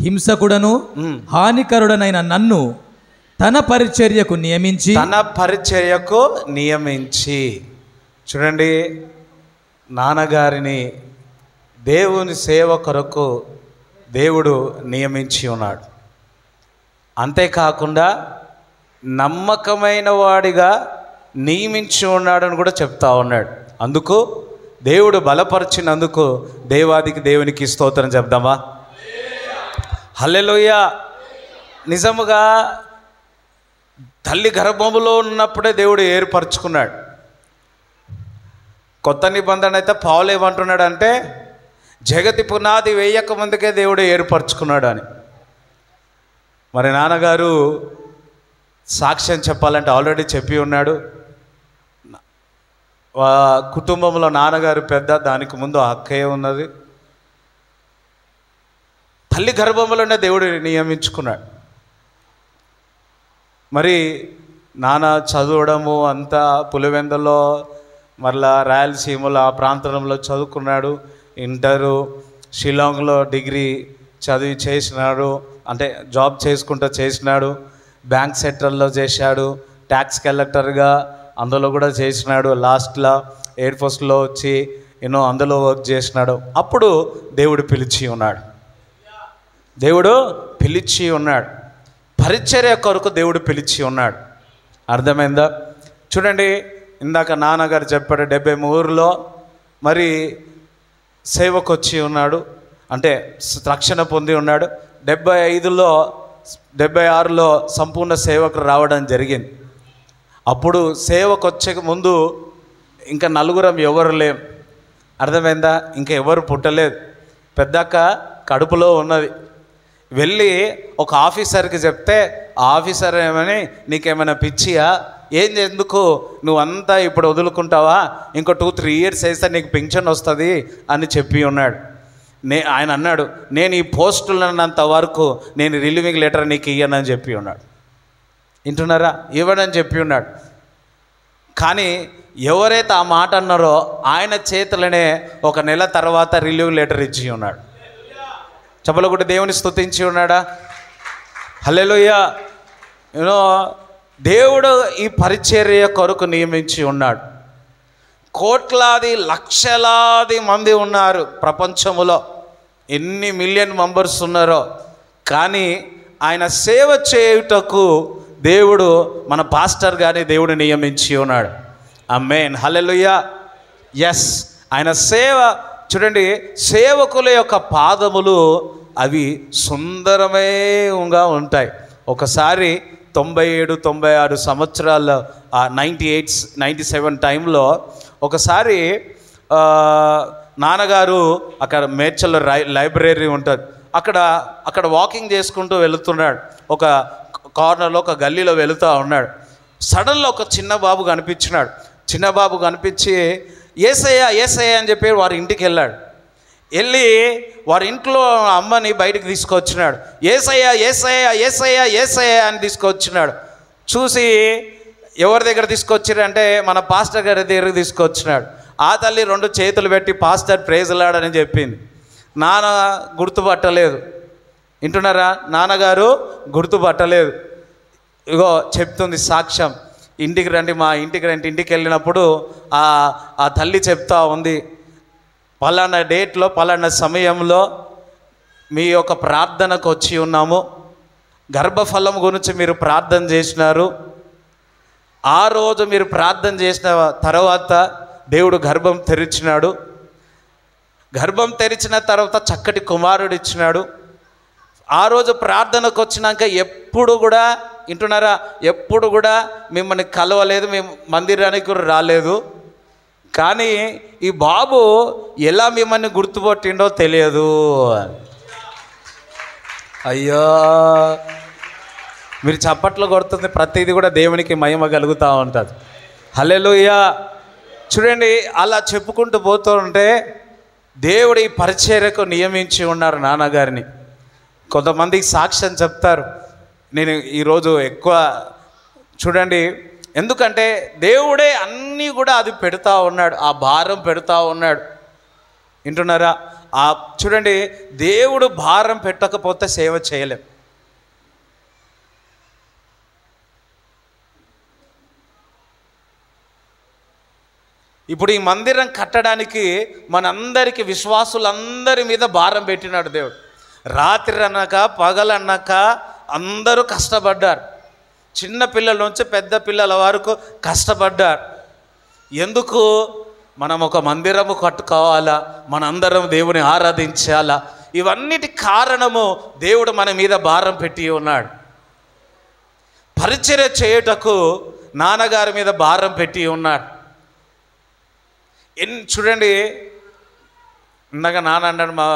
హింసకుడను హానికరుడనైన నన్ను తన పరిచర్యకు నియమించి చూడండి, నాన్నగారిని దేవుని సేవ కొరకు దేవుడు నియమించి ఉన్నాడు. అంతేకాకుండా నమ్మకమైన వాడిగా నియమించి ఉన్నాడని కూడా చెప్తా ఉన్నాడు. అందుకు దేవుడు బలపరిచినందుకు దేవునికి స్తోత్రం చెప్దామా? హల్లెలూయా. నిజముగా తల్లి గర్భములో ఉన్నప్పుడే దేవుడు ఏర్పరచుకున్నాడు. కొత్త నిబంధన అయితే పౌలు ఏమంటున్నాడు అంటే, జగతి పునాది వేయక ముందుకే దేవుడు ఏర్పరచుకున్నాడు అని. మరి నాన్నగారు సాక్ష్యం చెప్పాలంటే ఆల్రెడీ చెప్పి ఉన్నాడు. కుటుంబంలో నాన్నగారు పెద్ద, దానికి ముందు అక్కయ్య ఉన్నది. తల్లి గర్భంలోనే దేవుడు నియమించుకున్నాడు. మరి నాన్న చదవడము అంతా పులివెందులో, మరలా రాయలసీమలో ఆ ప్రాంతంలో చదువుకున్నాడు. ఇంటరు షిలాంగ్లో డిగ్రీ చదివి చేసినాడు, అంటే జాబ్ చేసుకుంటూ చేసినాడు. బ్యాంక్ సెక్టర్లో చేశాడు, ట్యాక్స్ కలెక్టర్గా అందులో కూడా చేసినాడు. లాస్ట్లో ఎయిర్ ఫోర్స్లో వచ్చి అందులో వర్క్ చేసినాడు. అప్పుడు దేవుడు పిలిచి ఉన్నాడు. పరిచర్య కొరకు దేవుడు పిలిచి ఉన్నాడు. అర్థమైందా? చూడండి, ఇందాక నాన్నగారు చెప్పాడు 73లో మరి సేవకు వచ్చి ఉన్నాడు, అంటే రక్షణ పొంది ఉన్నాడు. 75లో 76లో సంపూర్ణ సేవకు రావడం జరిగింది. అప్పుడు సేవకు వచ్చే ముందు ఇంకా నలుగురం ఎవరు లేం. అర్థమైందా? ఇంకా ఎవరు పుట్టలేదు. పెద్దక్క కడుపులో ఉన్నది. వెళ్ళి ఒక ఆఫీసర్కి చెప్తే ఆ ఆఫీసర్ ఏమని, నీకేమైనా పిచ్చియా, ఎందుకు నువ్వంతా ఇప్పుడు వదులుకుంటావా, ఇంకో 2-3 ఇయర్స్ వేస్తే నీకు పింఛన్ వస్తుంది అని చెప్పి ఉన్నాడు. ఆయన అన్నాడు, నేను ఈ పోస్టులు ఉన్నంత వరకు నేను రిలీవింగ్ లెటర్ నీకు ఇయ్యనని చెప్పి ఉన్నాడు. వింటున్నారా? ఇవ్వనని చెప్పి ఉన్నాడు. కానీ ఎవరైతే ఆ మాట అన్నారో ఆయన చేతులనే 1 నెల తర్వాత రిలీవ్ లెటర్ ఇచ్చి ఉన్నాడు. చెప్పలు కూడా దేవుని స్తుతించి ఉన్నాడా? హల్లెలూయా. దేవుడు ఈ పరిచర్య కొరకు నియమించి ఉన్నాడు. కోట్లాది లక్షలాది మంది ఉన్నారు ప్రపంచములో, ఎన్ని మిలియన్ మెంబర్స్ ఉన్నారో. కానీ ఆయన సేవ చేయుటకు దేవుడు, మన పాస్టర్ గారిని దేవుడు నియమించి ఉన్నాడు. ఆమేన్. హల్లెలూయా. ఎస్, ఆయన సేవ చూడండి, సేవకుల యొక్క పాదములు అవి సుందరమేగా ఉంటాయి. ఒకసారి 97-96 సంవత్సరాల్లో 97 టైంలో ఒకసారి నాన్నగారు అక్కడ మేడ్చల్లో లైబ్రరీ ఉంటుంది, అక్కడ వాకింగ్ చేసుకుంటూ వెళుతున్నాడు. ఒక కార్నర్లో ఒక గల్లీలో వెళుతూ ఉన్నాడు. సడన్లో ఒక చిన్న బాబు కనిపించినాడు. చిన్న బాబు కనిపించి యేసయ్య యేసయ్య అని చెప్పి వారి ఇంటికి వెళ్ళాడు. వెళ్ళి వారి ఇంట్లో అమ్మని బయటకు తీసుకొచ్చినాడు. యేసయ్య యేసయ్య యేసయ్య యేసయ్య అని తీసుకొచ్చినాడు. చూసి ఎవరి దగ్గర తీసుకొచ్చారంటే మన పాస్టర్ గారి దగ్గరికి తీసుకొచ్చినాడు. ఆ తల్లి 2 చేతులు పెట్టి పాస్టర్ ప్రైజ్లాడని చెప్పింది. నాన్న గుర్తుపట్టలేదు. వింటున్నారా? నాన్నగారు గుర్తుపట్టలేదు. ఇగో చెప్తుంది సాక్ష్యం. ఇంటికి రండి, మా ఇంటికి రండి. ఇంటికి వెళ్ళినప్పుడు ఆ తల్లి చెప్తా ఉంది, పలానా డేట్లో పలానా సమయంలో మీ యొక్క ప్రార్థనకు వచ్చి ఉన్నాము, గర్భఫలం గురించి మీరు ప్రార్థన చేసినారు. ఆ రోజు మీరు ప్రార్థన చేసిన తర్వాత దేవుడు గర్భం తెరిచినాడు. గర్భం తెరిచిన తర్వాత చక్కటి కుమారుడు ఇచ్చినాడు. ఆ రోజు ప్రార్థనకు వచ్చినాక ఎప్పుడు కూడా వింటున్నారా, ఎప్పుడు కూడా మిమ్మల్ని కలవలేదు, మేము మందిరానికి కూడా రాలేదు, కానీ ఈ బాబు ఎలా మిమ్మల్ని గుర్తుపట్టిండో తెలియదు. అయ్యో, మీరు చప్పట్లు కొడుతుంది ప్రతిదీ కూడా దేవునికి మహిమ కలుగుతూ ఉంటుంది. హల్లెలూయా. చూడండి, అలా చెప్పుకుంటూ పోతూ ఉంటే దేవుడు ఈ పరిచర్యకు నియమించి ఉన్నారు నాన్నగారిని. కొంతమందికి సాక్ష్యం చెప్తారు. నేను ఈరోజు ఎక్కువ చూడండి, ఎందుకంటే దేవుడే అన్నీ కూడా అది పెడతా ఉన్నాడు, ఆ భారం పెడతా ఉన్నాడు. వింటున్నారా? చూడండి, దేవుడు భారం పెట్టకపోతే సేవ చేయలేం. ఇప్పుడు ఈ మందిరం కట్టడానికి మనందరికీ, విశ్వాసులందరి మీద భారం పెట్టినాడు దేవుడు. రాత్రి అన్నాక పగలన్నాక అందరూ కష్టపడ్డారు. చిన్న పిల్లల నుంచి పెద్ద పిల్లల వరకు కష్టపడ్డారు. ఎందుకు? మనం ఒక మందిరము కట్టుకోవాలా, మనందరం దేవుని ఆరాధించాలా. ఇవన్నిటి కారణము దేవుడు మన మీద భారం పెట్టి ఉన్నాడు. పరిచర్య చేయుటకు నాన్నగారి మీద భారం పెట్టి ఉన్నాడు. చూడండి, ఇందాక నాన్న అన్నాడు మా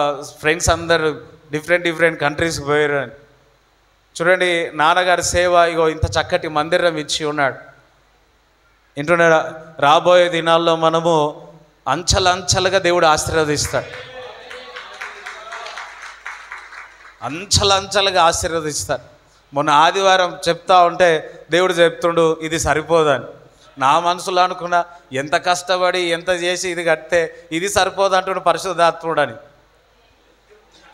ఫ్రెండ్స్ అందరు డిఫరెంట్ కంట్రీస్కి పోయారు అని. చూడండి, నాన్నగారి సేవ ఇగో ఇంత చక్కటి మందిరం ఇచ్చి ఉన్నాడు. వింటున్నాడా? రాబోయే దినాల్లో మనము అంచెలంచెలుగా దేవుడు ఆశీర్వదిస్తాడు, అంచెలంచెలుగా ఆశీర్వదిస్తాడు. మొన్న ఆదివారం చెప్తా ఉంటే దేవుడు చెప్తుండు ఇది సరిపోదని. నా మనసులో అనుకున్నా, ఎంత కష్టపడి ఎంత చేసి ఇది కడితే ఇది సరిపోదంటున్న పరిశుద్ధాత్ముడని.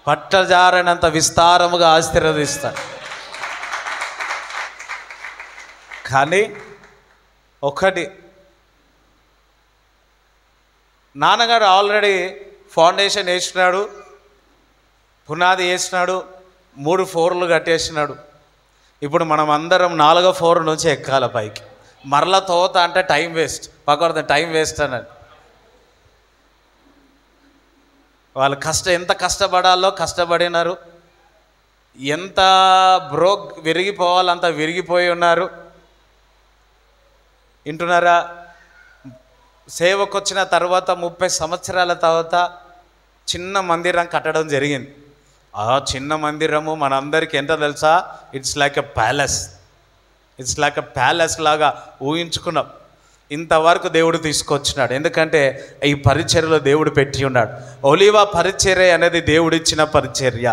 పట్టజారనంత విస్తారముగా ఆశీర్వదిస్తాడు. కానీ ఒకటి, నాన్నగారు ఆల్రెడీ ఫౌండేషన్ వేసినాడు, పునాది వేసినాడు, 3 ఫ్లోర్లు కట్టేసినాడు. ఇప్పుడు మనం అందరం 4వ ఫ్లోర్ నుంచి ఎక్కాల పైకి. మరలా తోత అంటే టైం వేస్ట్, పక్కన టైం వేస్ట్ అన్నది. వాళ్ళు ఎంత కష్టపడాలో కష్టపడినారు, ఎంత విరిగిపోవాలంత విరిగిపోయి ఉన్నారు. వింటున్నారా? సేవకు వచ్చిన తర్వాత 30 సంవత్సరాల తర్వాత చిన్న మందిరం కట్టడం జరిగింది. ఆ చిన్న మందిరము మనందరికీ ఎంత తెలుసా? It's like a palace. It's like a palace లాగా ఊహించుకున్నాం. ఇంతవరకు దేవుడు తీసుకొచ్చినాడు. ఎందుకంటే ఈ పరిచర్యలో దేవుడు పెట్టి ఉన్నాడు. ఒలీవ పరిచర్య అనేది దేవుడిచ్చిన పరిచర్య.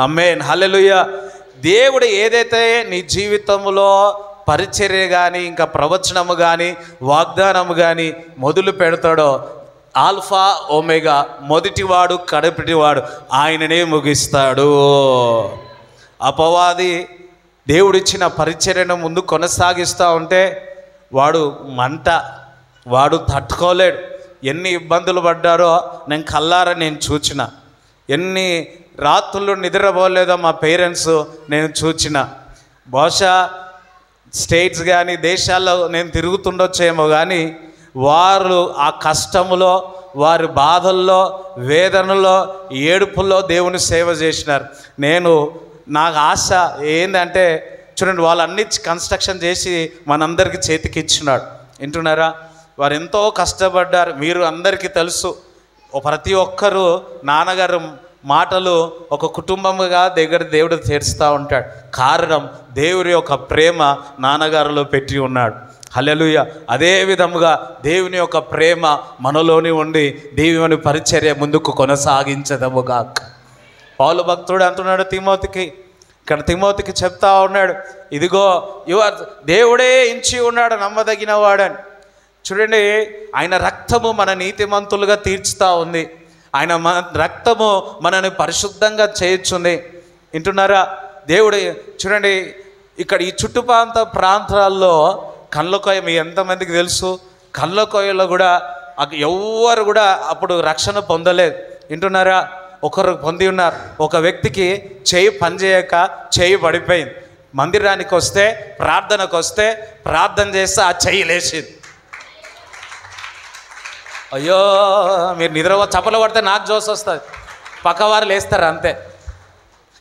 ఆమేన్, హల్లెలూయా. దేవుడు ఏదైతే నీ జీవితంలో పరిచర్య కానీ, ఇంకా ప్రవచనము కానీ, వాగ్దానము కానీ మొదలు పెడతాడో, ఆల్ఫా ఓమేగా, మొదటివాడు కడపటివాడు ఆయననే ముగిస్తాడు. అపవాది దేవుడిచ్చిన పరిచర్యను ముందు కొనసాగిస్తూ ఉంటే వాడు వాడు తట్టుకోలేడు. ఎన్ని ఇబ్బందులు పడ్డారో నేను కల్లారా చూచిన. ఎన్ని రాత్రులు నిద్రపోలేదో మా పేరెంట్స్ నేను చూచిన. బహుశా స్టేట్స్ కానీ దేశాల్లో నేను తిరుగుతుండొచ్చేమో, కానీ వారు ఆ కష్టములో, వారి బాధల్లో, వేదనలో, ఏడుపుల్లో దేవుని సేవ చేసినారు. నాకు ఆశ ఏంటంటే, చూడండి, వాళ్ళన్నీ కన్స్ట్రక్షన్ చేసి మనందరికీ చేతికి ఇచ్చినాడు. వింటున్నారా? వారు ఎంతో కష్టపడ్డారు. మీరు అందరికీ తెలుసు, ప్రతి ఒక్కరూ నాన్నగారు మాటలు ఒక కుటుంబముగా దేవుడు తీరుస్తూ ఉంటాడు. కారణం దేవుని యొక్క ప్రేమ నాన్నగారిలో పెట్టి ఉన్నాడు. హల్లెలూయా. అదే విధముగా దేవుని యొక్క ప్రేమ మనలోని ఉండి దేవుని పరిచర్య ముందుకు కొనసాగించదముగా. పౌలు భక్తుడు అంటున్నాడు తిమోతికి చెప్తా ఉన్నాడు, ఇదిగో దేవుడే ఎంచి ఉన్నాడు నమ్మదగిన వాడని. చూడండి, ఆయన రక్తము మన నీతిమంతులుగా తీర్చుతా ఉంది. ఆయన రక్తము మనని పరిశుద్ధంగా చేయొచ్చుంది. వింటున్నారా? దేవుడు చూడండి, ఇక్కడ ఈ చుట్టుపక్కల ప్రాంతాల్లో కళ్ళకోయ, మీ ఎంతమందికి తెలుసు? కళ్ళకోయలో కూడా ఎవ్వరు కూడా అప్పుడు రక్షణ పొందలేదు. వింటున్నారా? ఒకరు పొంది ఉన్నారు. ఒక వ్యక్తికి చేయి పనిచేయక చేయి పడిపోయింది. మందిరానికి వస్తే, ప్రార్థనకు వస్తే, ప్రార్థన చేస్తే ఆ చెయ్యి లేచింది. అయ్యో, మీరు నిద్ర చప్పలు పడితే నాకు జోస్ వస్తుంది, పక్కవారు లేస్తారు అంతే.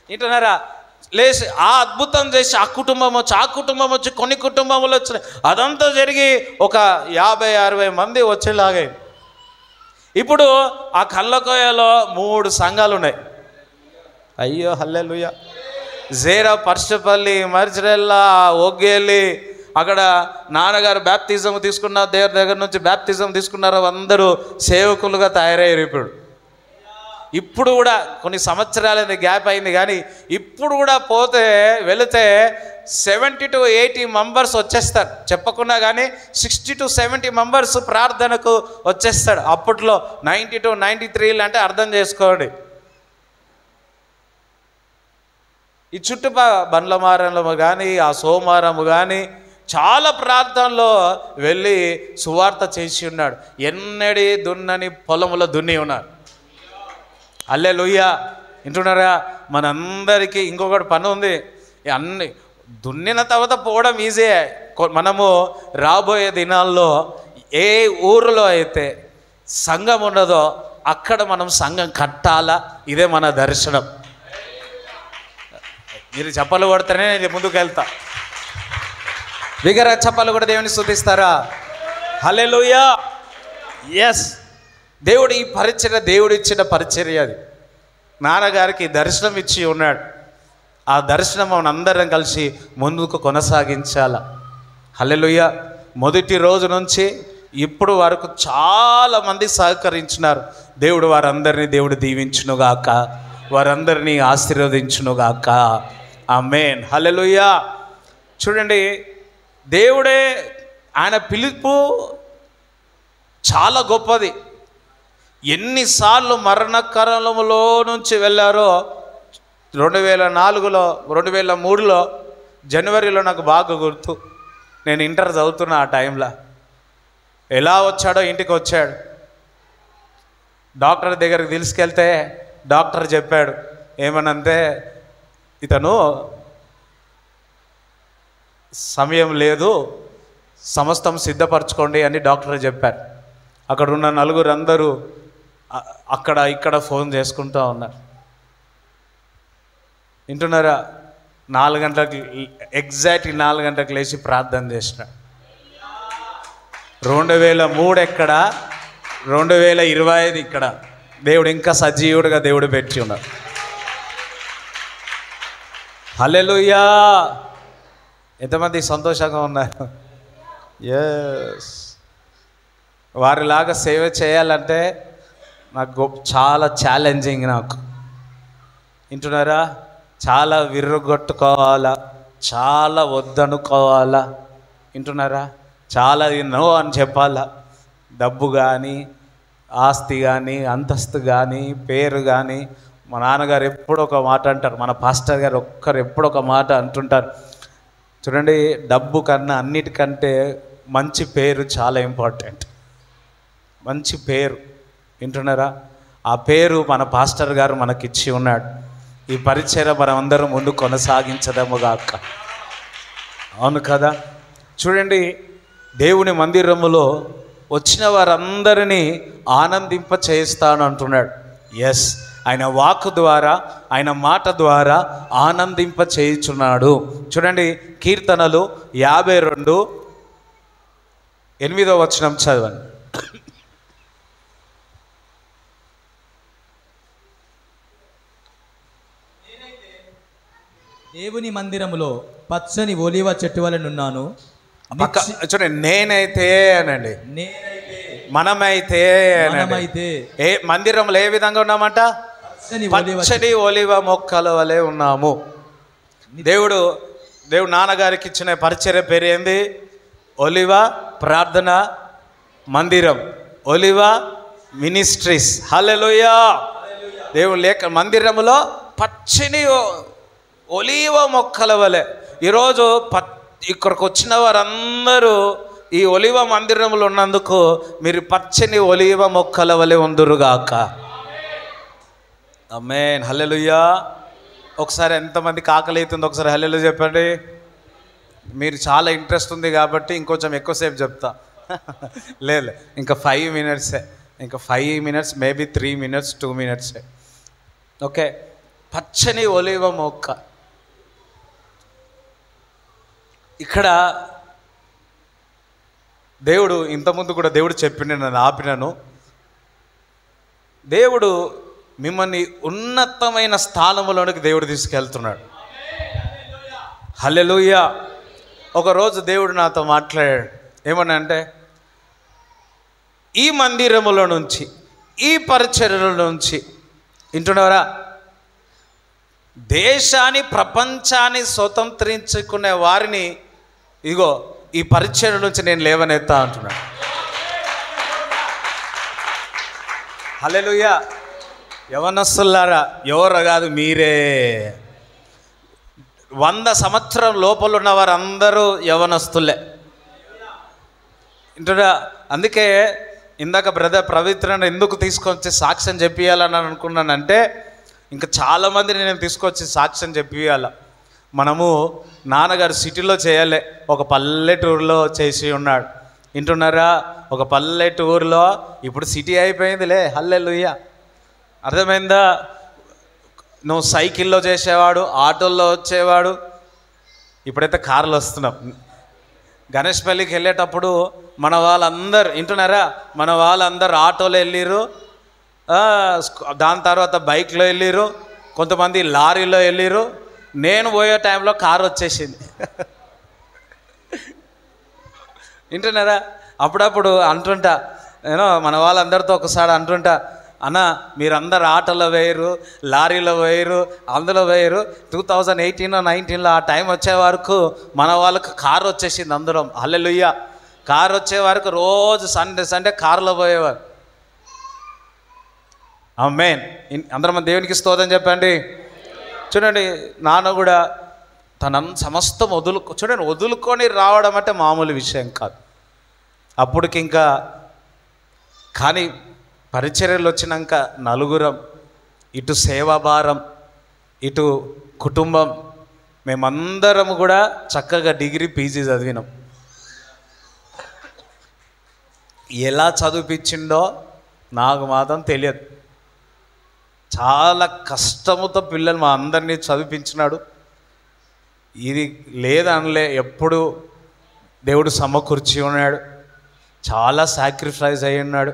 వింటున్నారా? లేచి ఆ అద్భుతం చేసి ఆ కుటుంబం వచ్చి కొన్ని కుటుంబములు వచ్చినాయి. అదంతా జరిగి ఒక 50-60 మంది వచ్చేలాగే. ఇప్పుడు ఆ కళ్ళకోయలో 3 సంఘాలు ఉన్నాయి. అయ్యో హల్లెలూయా. జేరా, పర్షపల్లి, మర్చిరెల్లా, ఒగ్గేలి, అక్కడ నాన్నగారు బ్యాప్తిజం తీసుకున్న దేవుడి దగ్గర నుంచి బ్యాప్తిజం తీసుకున్నారు. అందరూ సేవకులుగా తయారయ్యారు. ఇప్పుడు కూడా కొన్ని సంవత్సరాలైంది, గ్యాప్ అయింది, కానీ ఇప్పుడు కూడా వెళితే 70 to 80 మెంబర్స్ వచ్చేస్తారు. చెప్పకుండా కానీ 60 to 70 మెంబర్స్ ప్రార్థనకు వచ్చేస్తాడు. అప్పట్లో 90 to 93 అంటే అర్థం చేసుకోండి. ఈ బండ్లమారము కానీ ఆ సోమవారము కానీ చాలా ప్రాంతాల్లో వెళ్ళి సువార్త చేసి ఉన్నాడు. ఎన్నడి దున్నని పొలములో దున్ని ఉన్నాడు. హల్లెలూయా. వింటున్నారా? మనందరికీ ఇంకొకటి పని ఉంది. అన్ని దున్నిన తర్వాత పోవడం ఈజీయే. మనము రాబోయే దినాల్లో ఏ ఊరిలో అయితే సంఘం ఉండదో అక్కడ మనం సంఘం కట్టాలా. ఇదే మన దర్శనం. మీరు చప్పలు కొడితేనే నేను ముందుకు వెళ్తా. బిగ్గర చప్పలు కూడా దేవుని స్తుతిస్తారా? హల్లెలూయా. ఎస్, దేవుడు ఈ పరిచర్య, దేవుడు ఇచ్చిన పరిచర్య అది. నాన్నగారికి దర్శనం ఇచ్చి ఉన్నాడు. ఆ దర్శనం మనం అందరం కలిసి ముందుకు కొనసాగించాల. హల్లెలూయా. మొదటి రోజు నుంచి ఇప్పుడు వరకు చాలామంది సహకరించినారు. దేవుడు వారందరినీ దేవుడు దీవించునుగాక, వారందరినీ ఆశీర్వదించునుగాక. ఆమేన్. హల్లెలూయా. చూడండి, దేవుడే ఆయన పిలుపు చాలా గొప్పది. ఎన్నిసార్లు మరణకరములో నుంచి వెళ్ళారో 2004లో 2003లో జనవరిలో నాకు బాగా గుర్తు. నేను ఇంటర్ చదువుతున్నా ఆ టైంలో. ఎలా వచ్చాడో ఇంటికి వచ్చాడు. డాక్టర్ దగ్గరికి తీసుకెళ్తే డాక్టర్ చెప్పాడు ఏమనంటే, ఇతను సమయం లేదు, సమస్తం సిద్ధపరచుకోండి అని డాక్టర్ చెప్పారు. అక్కడ ఉన్న నలుగురు అందరూ అక్కడ ఇక్కడ ఫోన్ చేసుకుంటూ ఉన్నారు. వింటున్నారా? 4 గంటలకు ఎగ్జాక్ట్ 4 గంటలకు లేచి ప్రార్థన చేసిన. 2003 ఎక్కడ, 2025 ఇక్కడ. దేవుడు ఇంకా సజీవుడిగా దేవుడు పెట్టి ఉన్నారు. హల్లెలూయా. ఎంతమంది సంతోషంగా ఉన్నారు? ఎస్. వారిలాగా సేవ చేయాలంటే నాకు చాలా ఛాలెంజింగ్. నాకు వింటున్నారా? చాలా విర్రగొట్టుకోవాలా, చాలా వద్దనుకోవాలా. వింటున్నారా? చాలా నో అని చెప్పాలా. డబ్బు కానీ, ఆస్తి కానీ, అంతస్తు కానీ, పేరు కానీ. మా నాన్నగారు ఎప్పుడు ఒక మాట అంటారు, మన పాస్టర్ గారు ఎప్పుడు ఒక మాట అంటుంటారు. చూడండి, డబ్బు కన్నా అన్నిటికంటే మంచి పేరు చాలా ఇంపార్టెంట్. మంచి పేరు. వింటున్నారా? ఆ పేరు మన పాస్టర్ గారు మనకిచ్చి ఉన్నాడు. ఈ పరిచర్య మనం అందరం ముందు కొనసాగించదముగాక. అవును కదా? చూడండి, దేవుని మందిరములో వచ్చిన వారందరినీ ఆనందింప చేస్తాను అంటున్నాడు. ఎస్, ఆయన వాక్కు ద్వారా, ఆయన మాట ద్వారా ఆనందింప చేయుచున్నాడు. చూడండి, కీర్తనలు 52:8 చదవండి. దేవుని మందిరములో పచ్చని ఒలీవ చెట్టు వలె నున్నాను. చూడండి, నేనైతే అనండి, మనమైతే ఏ మందిరంలో ఏ విధంగా ఉన్నామంట? పచ్చని ఒలీవ మొక్కల వలె ఉన్నాము. దేవుడు నాన్నగారికి ఇచ్చిన పరిచర్య పేరు ఏంది? ఒలీవ ప్రార్థన మందిరం, ఒలీవ మినిస్ట్రీస్. హల్లెలూయా. దేవుడు మందిరములో పచ్చని ఒలీవ మొక్కల వలె. ఈరోజు ఇక్కడికి వచ్చిన వారందరూ ఈ ఒలీవ మందిరంలో ఉన్నందుకు మీరు పచ్చని ఒలీవ మొక్కల వలె ఉందురుగాక. ఆమేన్. హల్లెలూయా. ఒకసారి ఎంతమందికి ఆకలి అవుతుంది ఒకసారి హల్లెలూయా చెప్పండి. మీరు చాలా ఇంట్రెస్ట్ ఉంది కాబట్టి ఇంకొంచెం ఎక్కువసేపు చెప్తా. లేదు, ఇంకా 5 మినిట్సే, ఇంకా 5 మినిట్స్, మేబీ 3 మినిట్స్, 2 మినిట్సే. ఓకే. పచ్చని ఒలీవ మొక్క. ఇక్కడ దేవుడు ఇంతకుముందు కూడా దేవుడు చెప్పింది, నన్ను ఆపినాను. దేవుడు మిమ్మల్ని ఉన్నతమైన స్థానంలోనికి దేవుడు తీసుకెళ్తున్నాడు. హల్లెలూయా. ఒకరోజు దేవుడు నాతో మాట్లాడాడు. ఏమన్నా అంటే, ఈ మందిరములో నుంచి, ఈ పరిచర్యల నుంచి, వింటున్నారా, దేశాన్ని ప్రపంచాన్ని స్వతంత్రించుకునే వారిని ఇగో ఈ పరిచర్య నుంచి నేను లేవనెత్తా అంటున్నాడు. హల్లెలూయా. యవనస్తులారా, ఎవరు కాదు, మీరే. 100 సంవత్సరం లోపల ఉన్న వారందరూ యవనస్తులే. ఇంటుడా. అందుకే ఇందాక బ్రదర్ పవిత్రను ఎందుకు తీసుకొచ్చి సాక్ష్యం చెప్పియాలని అనుకున్నానంటే, ఇంకా చాలామందిని నేను తీసుకొచ్చి సాక్ష్యం చెప్పియాల. మనము నాన్నగారు సిటీలో చేయలే, ఒక పల్లెటూరులో చేసి ఉన్నాడు. వింటున్నారా? ఒక పల్లెటూరులో, ఇప్పుడు సిటీ అయిపోయిందిలే. హల్లెలూయా. అర్థమైందా? నువ్వు సైకిల్లో చేసేవాడు, ఆటోల్లో వచ్చేవాడు, ఇప్పుడైతే కార్లు వస్తున్నాం. గణేష్ పల్లికి వెళ్ళేటప్పుడు మన వాళ్ళందరూ, వింటున్నారా, మన వాళ్ళందరూ ఆటోలో వెళ్ళిర్రు, దాని తర్వాత బైక్లో వెళ్ళిర్రు, కొంతమంది లారీలో వెళ్ళిర్రు. నేను పోయే టైంలో కారు వచ్చేసింది. వింటున్నారా? అప్పుడప్పుడు అంటుంటా నేను, మన వాళ్ళందరితో ఒకసారి అంటుంటా, అన్న మీరందరు ఆటోలో వేయరు, లారీలో వేయరు, అందులో వేయరు. 2018-19 ఆ టైం వచ్చే వరకు మన వాళ్ళకు కారు వచ్చేసింది అందరం. హల్లెలూయా. కారు వచ్చే వరకు రోజు సండే కారులో పోయేవారు. ఆమేన్. అందరం దేవునికి స్తోత్రం చెప్పండి. చూడండి, నాన్న కూడా తన సమస్తం చూడండి, వదులుకొని రావడం అంటే మామూలు విషయం కాదు అప్పటికి. ఇంకా కానీ పరిచర్యలు వచ్చినాక నలుగురం, ఇటు సేవాభారం, ఇటు కుటుంబం, మేమందరం కూడా చక్కగా డిగ్రీ పీజీ చదివినాం. ఎలా చదివిపించిండో నాకు మాత్రం తెలియదు. చాలా కష్టముతో పిల్లలు మా అందరినీ చదివించినాడు. ఇది లేదనలే, ఎప్పుడు దేవుడు సమకూర్చి ఉన్నాడు. చాలా సాక్రిఫైస్ అయి ఉన్నాడు.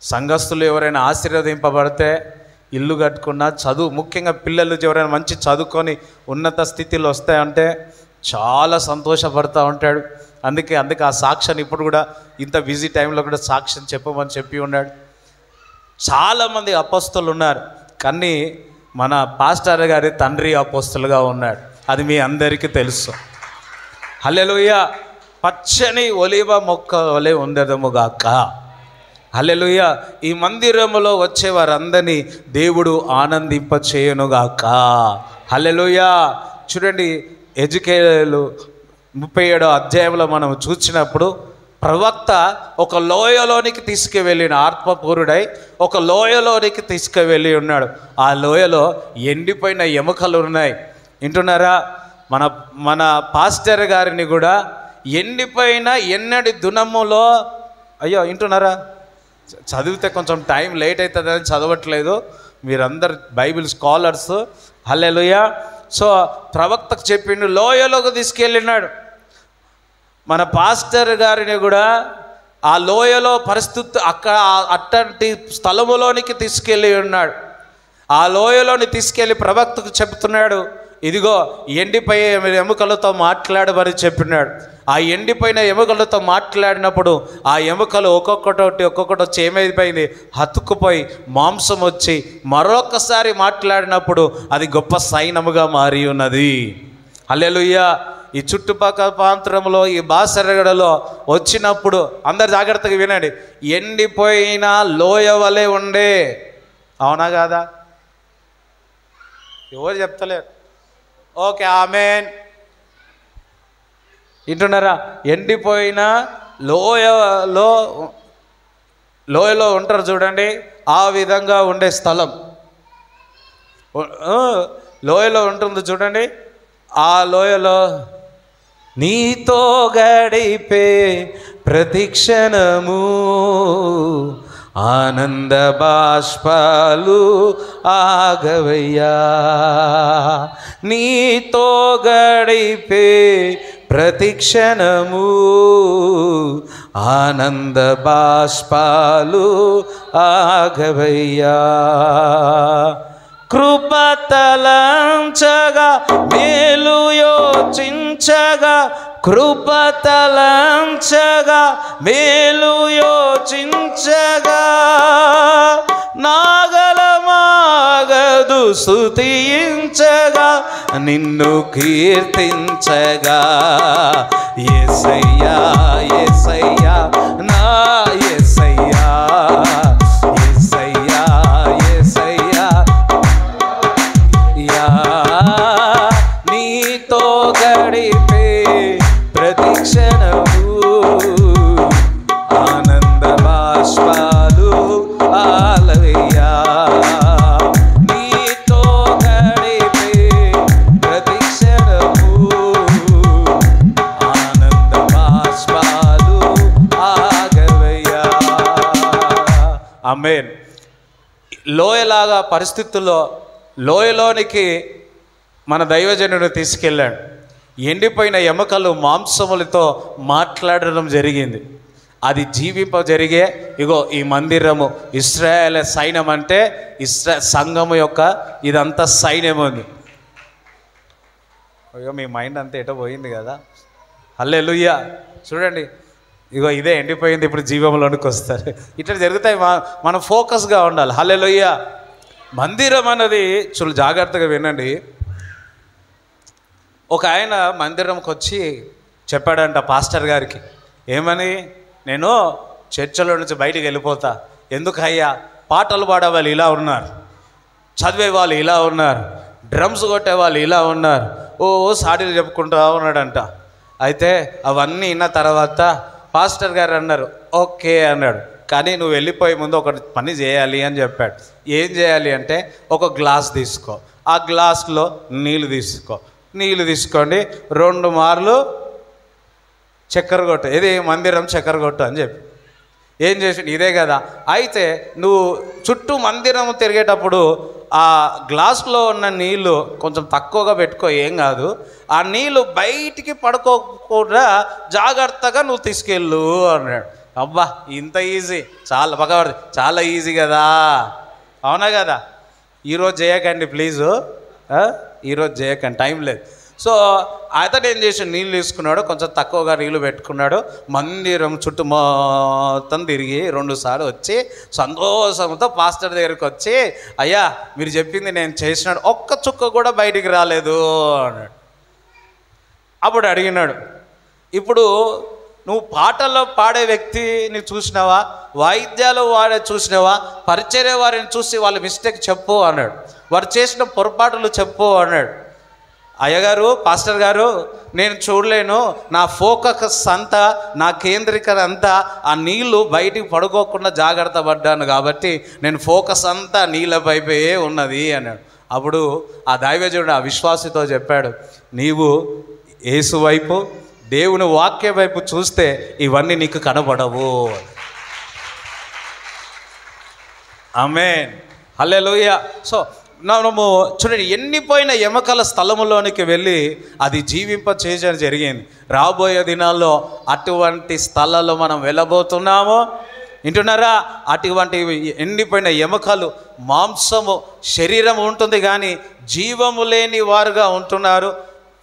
సంఘస్థులు ఎవరైనా ఆశీర్వదింపబడితే, ఇల్లు కట్టుకున్నా, చదువు, ముఖ్యంగా పిల్లలు ఎవరైనా మంచి చదువుకొని ఉన్నత స్థితిలో వస్తాయంటే చాలా సంతోషపడుతూ ఉంటాడు. అందుకే ఆ సాక్ష్యాన్ని ఇప్పుడు కూడా ఇంత బిజీ టైంలో కూడా సాక్ష్యం చెప్పమని చెప్పి ఉన్నాడు. చాలామంది అపోస్తలు ఉన్నారు, కానీ మన పాస్టర్ గారి తండ్రి అపోస్తలుగా ఉన్నాడు. అది మీ అందరికీ తెలుసు. హల్లెలూయా. పచ్చని ఒలివ మొక్క వలె ఉండదముగాక. హల్లెలూయా. ఈ మందిరములో వచ్చే వారందరినీ దేవుడు ఆనందింప చేయనుగాక. హల్లెలూయా. చూడండి, ఎజెకియేలు 37వ అధ్యాయంలో మనం చూసినప్పుడు ప్రవక్త ఒక లోయలోనికి తీసుకువెళ్ళిన, ఆత్మపూరుడై ఒక లోయలోనికి తీసుకువెళ్ళి ఉన్నాడు. ఆ లోయలో ఎండిపోయిన ఎముకలు ఉన్నాయి. వింటున్నారా? మన పాస్టర్ గారిని కూడా ఎండిపోయిన ఎన్నడి దినములో, అయ్యో వింటున్నారా, చదివితే కొంచెం టైం లేట్ అవుతుందని చదవట్లేదు, మీరందరు బైబిల్ స్కాలర్స్. హల్లెలూయా. సో ప్రవక్తకు చెప్పిండు, లోయలోకి తీసుకెళ్ళినాడు. మన పాస్టర్ గారిని కూడా ఆ లోయలో పరిస్థితి, అక్కడ అట్టంటి స్థలములోనికి తీసుకెళ్ళి ఉన్నాడు. ఆ లోయలోని తీసుకెళ్ళి ప్రవక్తకు చెప్తున్నాడు, ఇదిగో ఎండిపోయే ఎముకలతో మాట్లాడమని చెప్పినాడు. ఆ ఎండిపోయిన ఎముకలతో మాట్లాడినప్పుడు ఆ ఎముకలు ఒక్కొక్కటి వచ్చి ఏమైపోయింది, హత్తుకుపోయి మాంసం వచ్చి మరొకసారి మాట్లాడినప్పుడు అది గొప్ప సైన్యముగా మారి ఉన్నది. హల్లెలూయా. ఈ చుట్టుపక్కల ప్రాంతంలో, ఈ బాసరగడలో వచ్చినప్పుడు అందరు జాగ్రత్తగా వినండి, ఎండిపోయిన లోయ వలె ఉండే. అవునా కాదా? ఎవరు చెప్తలేరు. ఓకే, ఆమేన్. వింటున్నారా? ఎండిపోయిన లోయలో ఉంటారు చూడండి, ఆ విధంగా ఉండే స్థలం లోయలో ఉంటుంది చూడండి. ఆ లోయలో నీతో గడిపే ప్రతిక్షణము ఆనంద బాష్పాలు ఆగవయ్యా, నీతో గడిపే ప్రతిక్షణము ఆనంద బాష్పాలు ఆగవయ్యా, కృపతలంచగా మేలు యోచించగా, కృపతలంచగా మేలు యోచించగా, నాగలమాగదు స్తుతించగా, నిన్ను కీర్తించగా, యేసయ్యా యేసయ్యా నా యేసయ్యా, యేసయ్యా యేసయ్యా యా, నీతో గడిపే ప్రతిక్షణము ఆనంద బాష్పాలు ఆలయ్యా, నీతో గడిపే ప్రతిక్షణము ఆనంద బాష్పాలు ఆగవయ్యా. ఆమేన్. లోయలాగా పరిస్థితుల్లో లోయలోనికి మన దైవజనుడు తీసుకెళ్ళాడు. ఎండిపోయిన ఎముకలు మాంసములతో మాట్లాడడం జరిగింది. అది జీవింప జరిగే ఇగో ఈ మందిరము ఇశ్రాయేల్ సైన్యం అంటే సంఘము యొక్క ఇదంతా సైన్యం ఉంది. అయ్యో మీ మైండ్ అంతా ఎటో పోయింది కదా. హల్లెలూయా. చూడండి ఇగో ఇదే ఎండిపోయింది, ఇప్పుడు జీవంలోనికి వస్తారు. ఇట్లా జరుగుతాయి. మనం ఫోకస్గా ఉండాలి. హల్లెలూయా. మందిరం అన్నది చూడు, జాగ్రత్తగా వినండి. ఒక ఆయన మందిరంకి వచ్చి చెప్పాడంట పాస్టర్ గారికి, ఏమని, నేను చర్చలో నుంచి బయటికి వెళ్ళిపోతా. ఎందుకయ్యా, పాటలు పాడేవాళ్ళు ఇలా ఉన్నారు, చదివే వాళ్ళు ఇలా ఉన్నారు, డ్రమ్స్ కొట్టే వాళ్ళు ఇలా ఉన్నారు, ఓ సాడీలు చెప్పుకుంటూ ఉన్నాడంట. అయితే అవన్నీ విన్న తర్వాత పాస్టర్ గారు అన్నారు, ఓకే అన్నాడు, కానీ నువ్వు వెళ్ళిపోయే ముందు ఒక పని చేయాలి అని చెప్పాడు. ఏం చేయాలి అంటే, ఒక గ్లాస్ తీసుకో, ఆ గ్లాస్లో నీళ్ళు తీసుకో, నీళ్ళు తీసుకోండి, 2 మార్లు చక్కెర కొట్టు, ఇది మందిరం చక్కెర కొట్టు అని చెప్పి. ఏం చేసి ఇదే కదా. అయితే నువ్వు చుట్టూ మందిరం తిరిగేటప్పుడు ఆ గ్లాసులో ఉన్న నీళ్ళు కొంచెం తక్కువగా పెట్టుకో, ఏం కాదు. ఆ నీళ్ళు బయటికి పడుకోకుండా జాగ్రత్తగా నువ్వు తీసుకెళ్ళు అన్నాడు. అబ్బా ఇంత ఈజీ, చాలా పక్కవాడు, చాలా ఈజీ కదా, అవునా కదా. ఈరోజు చేయకండి ప్లీజు, ఈరోజు చేయకండి, టైం లేదు. సో అతను ఏం చేసి నీళ్ళు తీసుకున్నాడు, కొంచెం తక్కువగా నీళ్ళు పెట్టుకున్నాడు, మందిరం చుట్టూ మొత్తం తిరిగి 2 సార్లు వచ్చి సంతోషంతో పాస్టర్ దగ్గరికి వచ్చి, అయ్యా మీరు చెప్పింది నేను చేసినాడు, ఒక్క చుక్క కూడా బయటికి రాలేదు అన్నాడు. అప్పుడు అడిగినాడు, ఇప్పుడు నువ్వు పాటల్లో పాడే వ్యక్తిని చూసినావా, వాయిద్యాలు వాడే చూసినావా, పరిచర్య వారిని చూసి వాళ్ళ మిస్టేక్ చెప్పు అన్నాడు, వారు చేసిన పొరపాటులు చెప్పు అన్నాడు. అయ్యగారు, పాస్టర్ గారు, నేను చూడలేను, నా ఫోకస్ అంతా, నా కేంద్రీకరణ అంతా ఆ నీళ్లు బయటికి పడుకోకుండా జాగ్రత్త పడ్డాను కాబట్టి నేను ఫోకస్ అంతా నీళ్ళ వైపే ఉన్నది అన్నాడు. అప్పుడు ఆ దైవజనుడు ఆ విశ్వాసితో చెప్పాడు, నీవు యేసు వైపు, దేవుని వాక్య వైపు చూస్తే ఇవన్నీ నీకు కనబడవు. ఆమేన్. హల్లెలూయా. సో మనము చూడండి, ఎండిపోయిన ఎముకల స్థలములోనికి వెళ్ళి అది జీవింప చేయడం జరిగింది. రాబోయే దినాల్లో అటువంటి స్థలాల్లో మనం వెళ్ళబోతున్నాము. వింటున్నారా? అటువంటి ఎండిపోయిన ఎముకలు, మాంసము, శరీరం ఉంటుంది కానీ జీవము లేని వారుగా ఉంటున్నారు.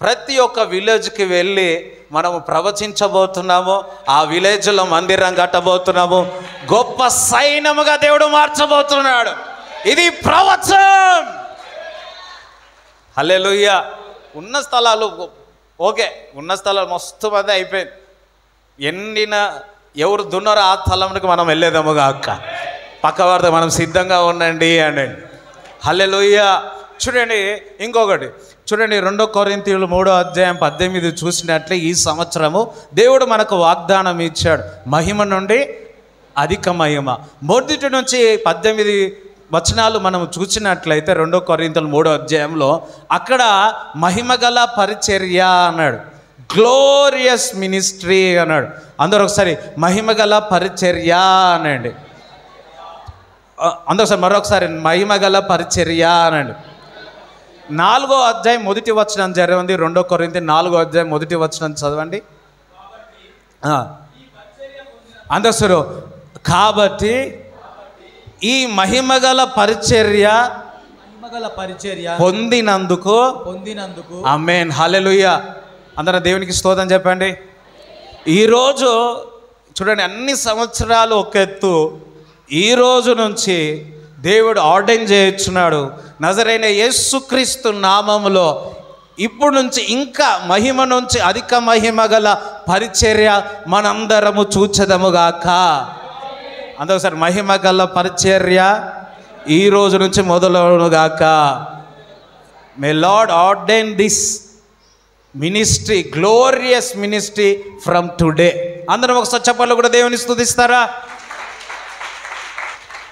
ప్రతి ఒక్క విలేజ్కి వెళ్ళి మనము ప్రవచించబోతున్నాము. ఆ విలేజ్లో మందిరం కట్టబోతున్నాము. గొప్ప సైన్యముగా దేవుడు మార్చబోతున్నాడు. ఇది ప్రవచనం. హల్లెలూయా. ఉన్న స్థలాలు ఓకే, ఉన్న స్థలాలు మస్తు మంది అయిపోయింది. ఎండిన ఎవరు దున్నారో ఆ స్థలంకి మనం వెళ్ళేదాముగా అక్క, పక్కవారితో మనం సిద్ధంగా ఉండండి అనండి. హల్లెలూయా. చూడండి ఇంకొకటి చూడండి, 2 కొరింథీయులు 3:18 చూసినట్లే ఈ సంవత్సరము దేవుడు మనకు వాగ్దానం ఇచ్చాడు, మహిమ నుండి అధిక మహిమ. మొదటి నుంచి 18 వచనాలు మనం చూసినట్లయితే 2 కొరింథీయులు 3 అక్కడ మహిమగల పరిచర్య అన్నాడు, గ్లోరియస్ మినిస్ట్రీ అన్నాడు. అందరూ ఒకసారి మహిమగల పరిచర్య అనండి. అందుకోసం మరొకసారి మహిమ గల పరిచర్య అనండి. 4వ అధ్యాయం మొదటి వచనం జరిగింది. 2 కొరింథీ 4వ అధ్యాయం మొదటి వచనం చదవండి. అందుకోసం కాబట్టి ఈ మహిమగల పరిచర్య పొందినందుకు ఆమేన్ హల్లెలూయా. అందరూ దేవునికి స్తోత్రం చెప్పండి. ఈరోజు చూడండి, అన్ని సంవత్సరాలు ఒక ఎత్తు, ఈ రోజు నుంచి దేవుడు ఆర్డైన్ చేయించున్నాడు. నజరైన యేసుక్రీస్తు నామములో ఇప్పుడు నుంచి ఇంకా మహిమ నుంచి అధిక మహిమ గల పరిచర్య మనందరము చూచెదముగాక. అందుకోసారి మహిమ గల పరిచర్య ఈ రోజు నుంచి మొదలవునుగాక. May lord ordain this ministry, glorious ministry from today. అందరం ఒకసారి చెప్పాలి కూడా దేవుని స్తుతిస్తారా?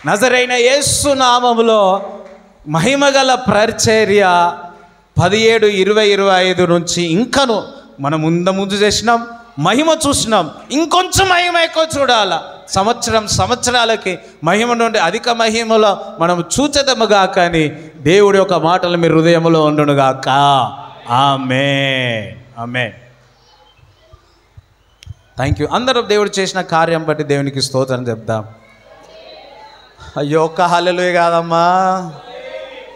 నజరైన యేసు నామములో మహిమగల పరిచర్య 17, 20, 25 నుంచి ఇంకను మనం ముందు చేసినాం, మహిమ చూసినాం, ఇంకొంచెం మహిమ ఎక్కువ చూడాలా. సంవత్సరాలకి మహిమ నుండి అధిక మహిమలో మనం చూచెదముగాక అని దేవుడి యొక్క మాటలు మీ హృదయంలో ఉండునుగాక. Amen amen. Thank you. అందరూ దేవుడు చేసిన కార్యం బట్టి దేవునికి స్తోత్రం చెప్దాం. అయ్యో ఒక్క హల్లెలూయా కాదమ్మా,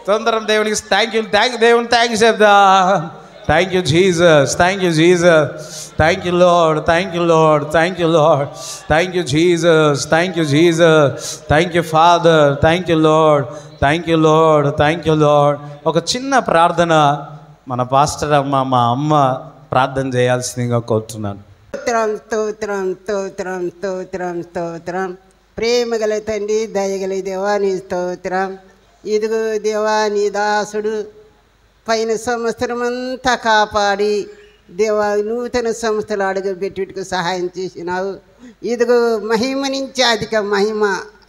తొందరం దేవునికి దేవుని థ్యాంక్స్ చెప్దాం. Thank you Jesus, thank you Jesus, thank you lord, thank you lord, thank you lord, thank you Jesus, thank you Jesus, thank you father, thank you lord, thank you lord, thank you lord. ఒక చిన్న ప్రార్థన మన pastor అమ్మ, మా అమ్మ ప్రార్థన చేయాల్సిందిగా కోరుతున్నాను. స్తోత్రం స్తోత్రం స్తోత్రం స్తోత్రం స్తోత్రం. ప్రేమ గల తండ్రి, దయగల దేవా నీ స్తోత్రం. ఇదిగో దేవా నీ దాసుడు పైన సంవత్సరం అంతా కాపాడి దేవా నూతన సంస్థలు అడుగుపెట్టుటకు సహాయం చేసినావు. ఇదిగో మహిమ నుంచి అధిక మహిమ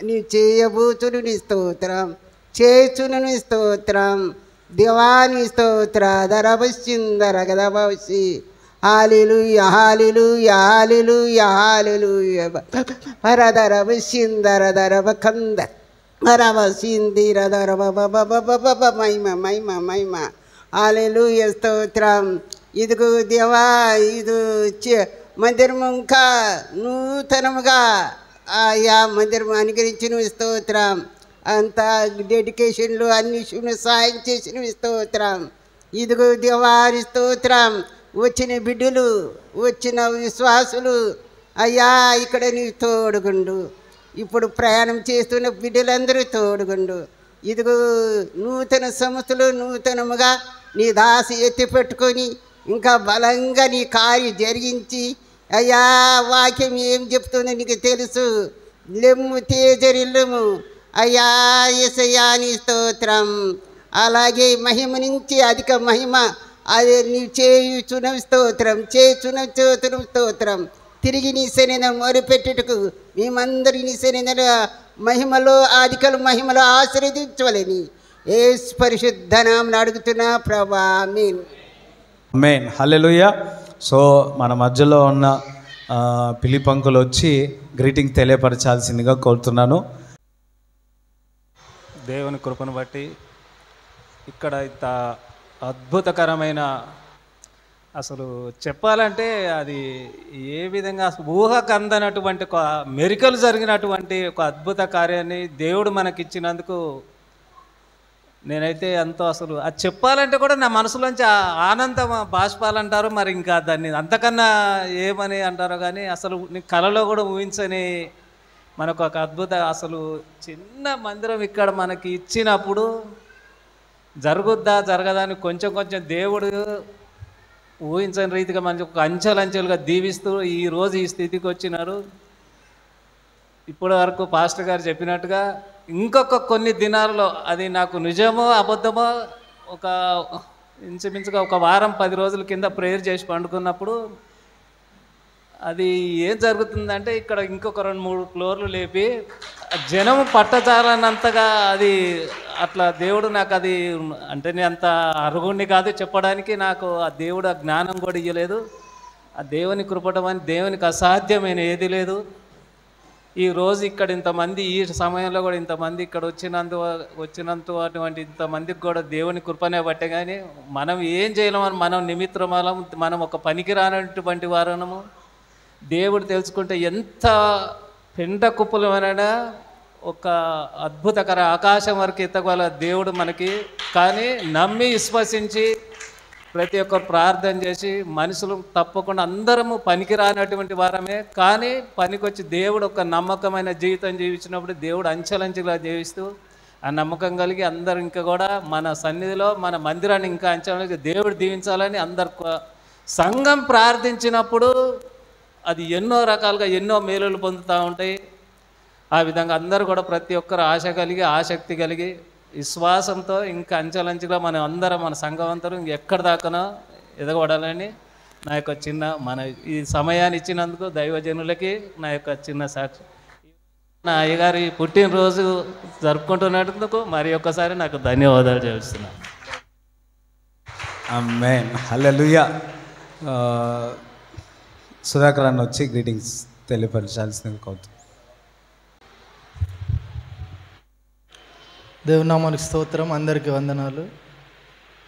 నీవు చేయబోతును నీ స్తోత్రం, చేచును నీ స్తోత్రం. దేవాని స్తోత్ర దరభసిందర గదభసి హాలెలూయా హాలెలూయా హాలెలూయా హాలెలూయా. పరదర విసిందర దరభ కంద రవ సిందిర దరభ మహిమ మహిమ మహిమ. హాలెలూయా స్తోత్రం. ఇదిగో దేవా, ఇది మందిరము ఇంకా నూతనముగా ఆయా మందిరము అనుగ్రహించిన స్తోత్రం. అంతా డెడికేషన్లు అన్ని సహాయం చేసిన స్తోత్రం. ఇదిగో దేవారి స్తోత్రం. వచ్చిన బిడ్డలు, వచ్చిన విశ్వాసులు అయ్యా ఇక్కడ నీవు తోడుగుండు. ఇప్పుడు ప్రయాణం చేస్తున్న బిడ్డలందరూ తోడుగుండు. ఇదిగో నూతన సంస్థలు నూతనముగా నీ దాసి ఎత్తి పెట్టుకొని ఇంకా బలంగా నీ కార్యం జరిగించి అయ్యా వాక్యం ఏం చెప్తుందో నీకు తెలుసు. లెమ్ము తేజరిల్లుము అయ్యా యేసయ్యా నీ స్తోత్రం. అలాగే మహిమ నుంచి అధిక మహిమ అదే నీవు చేయుచున్న స్తోత్రం, చేయుచున్న స్తోత్రం. తిరిగి నీ సన్నిధిని మొరుపెట్టుటకు మేమందరి నీ సన్నిధిని మహిమలో అధికలు మహిమలో ఆశీర్వదించవలని యేసు పరిశుద్ధ నామమున అడుగుతున్నా ప్రభువా, ఆమేన్ ఆమేన్ హల్లెలూయా. సో మన మధ్యలో ఉన్న పిలిపంకులు వచ్చి గ్రీటింగ్ తెలియపరచాల్సిందిగా కోరుతున్నాను. దేవుని కృపను బట్టి ఇక్కడ ఇంత అద్భుతకరమైన, అసలు చెప్పాలంటే అది ఏ విధంగా ఊహకు అందనటువంటి ఒక మెరికలు జరిగినటువంటి ఒక అద్భుత కార్యాన్ని దేవుడు మనకిచ్చినందుకు నేనైతే ఎంతో అసలు అది చెప్పాలంటే కూడా నా మనసులోంచి ఆనందం బాష్పాలంటారు, మరి ఇంకా దాన్ని అంతకన్నా ఏమని అంటారో కానీ అసలు నీ కలలో కూడా ఊహించని మనకు ఒక అద్భుత, అసలు చిన్న మందిరం ఇక్కడ మనకి ఇచ్చినప్పుడు జరుగుద్దా జరగదా అని కొంచెం కొంచెం దేవుడు ఊహించని రీతిగా మనకి ఒక అంచెలంచెలుగా దీవిస్తూ ఈరోజు ఈ స్థితికి వచ్చినారు. ఇప్పటి వరకు పాస్టర్ గారు చెప్పినట్టుగా ఇంకొక కొన్ని దినాల్లో అది నాకు నిజమో అబద్ధమో ఒక ఇంచుమించుగా ఒక వారం 10 రోజుల కింద ప్రేయర్ చేసి పండుకున్నప్పుడు అది ఏం జరుగుతుందంటే ఇక్కడ ఇంకొక 2-3 ఫ్లోర్లు లేపి జనం పట్టజాలన్నంతగా అది అట్లా దేవుడు నాకు అది అంటే నేను అంత అరుగుణ్ణి కాదు చెప్పడానికి, నాకు ఆ దేవుడు ఆ జ్ఞానం కూడా ఇవ్వలేదు. ఆ దేవుని కృపటం అని దేవునికి అసాధ్యమైన ఏది లేదు. ఈ రోజు ఇక్కడ ఇంతమంది ఈ సమయంలో కూడా ఇంతమంది ఇక్కడ వచ్చినంత ఇంతమందికి కూడా దేవుని కృపనే బట్టే. కానీ మనం ఏం చేయలేమని మనం నిమిత్రమాలం, మనం ఒక పనికి రానటువంటి వారనము. దేవుడు తెలుసుకుంటే ఎంత పెంట కుప్పలమైనా ఒక అద్భుతకర ఆకాశం వరకు ఎత్తగల దేవుడు మనకి. కానీ నమ్మి విశ్వసించి ప్రతి ఒక్కరు ప్రార్థన చేసి మనుషులు తప్పకుండా అందరము పనికి రానటువంటి వారమే. కానీ పనికొచ్చి దేవుడు ఒక నమ్మకమైన జీవితం జీవించినప్పుడు దేవుడు అంచెలంచెలా జీవిస్తూ ఆ నమ్మకం కలిగి అందరు ఇంకా కూడా మన సన్నిధిలో మన మందిరాన్ని ఇంకా అంచెలంచె దేవుడు దీవించాలని అందరు సంఘం ప్రార్థించినప్పుడు అది ఎన్నో రకాలుగా ఎన్నో మేలులు పొందుతూ ఉంటాయి. ఆ విధంగా అందరూ కూడా ప్రతి ఒక్కరు ఆశ కలిగి ఆసక్తి కలిగి విశ్వాసంతో ఇంకా అంచెలంచెగా మనం అందరం మన సంఘం అందరం ఎక్కడ దాకానో ఎదగబడాలని నా యొక్క చిన్న ఈ సమయాన్ని ఇచ్చినందుకు దైవజనులకి నా యొక్క చిన్న సాక్షి. నా అయ్యగారి పుట్టినరోజు జరుపుకుంటున్నందుకు మరి ఒక్కసారి నాకు ధన్యవాదాలు చేస్తున్నాను. ఆమేన్, హల్లెలూయా. సుధాకర్ అన్న వచ్చి గ్రీటింగ్స్ తెలియపరచాల్సింది కోరుతున్నాను. దేవునామానికి స్తోత్రం, అందరికీ వందనాలు.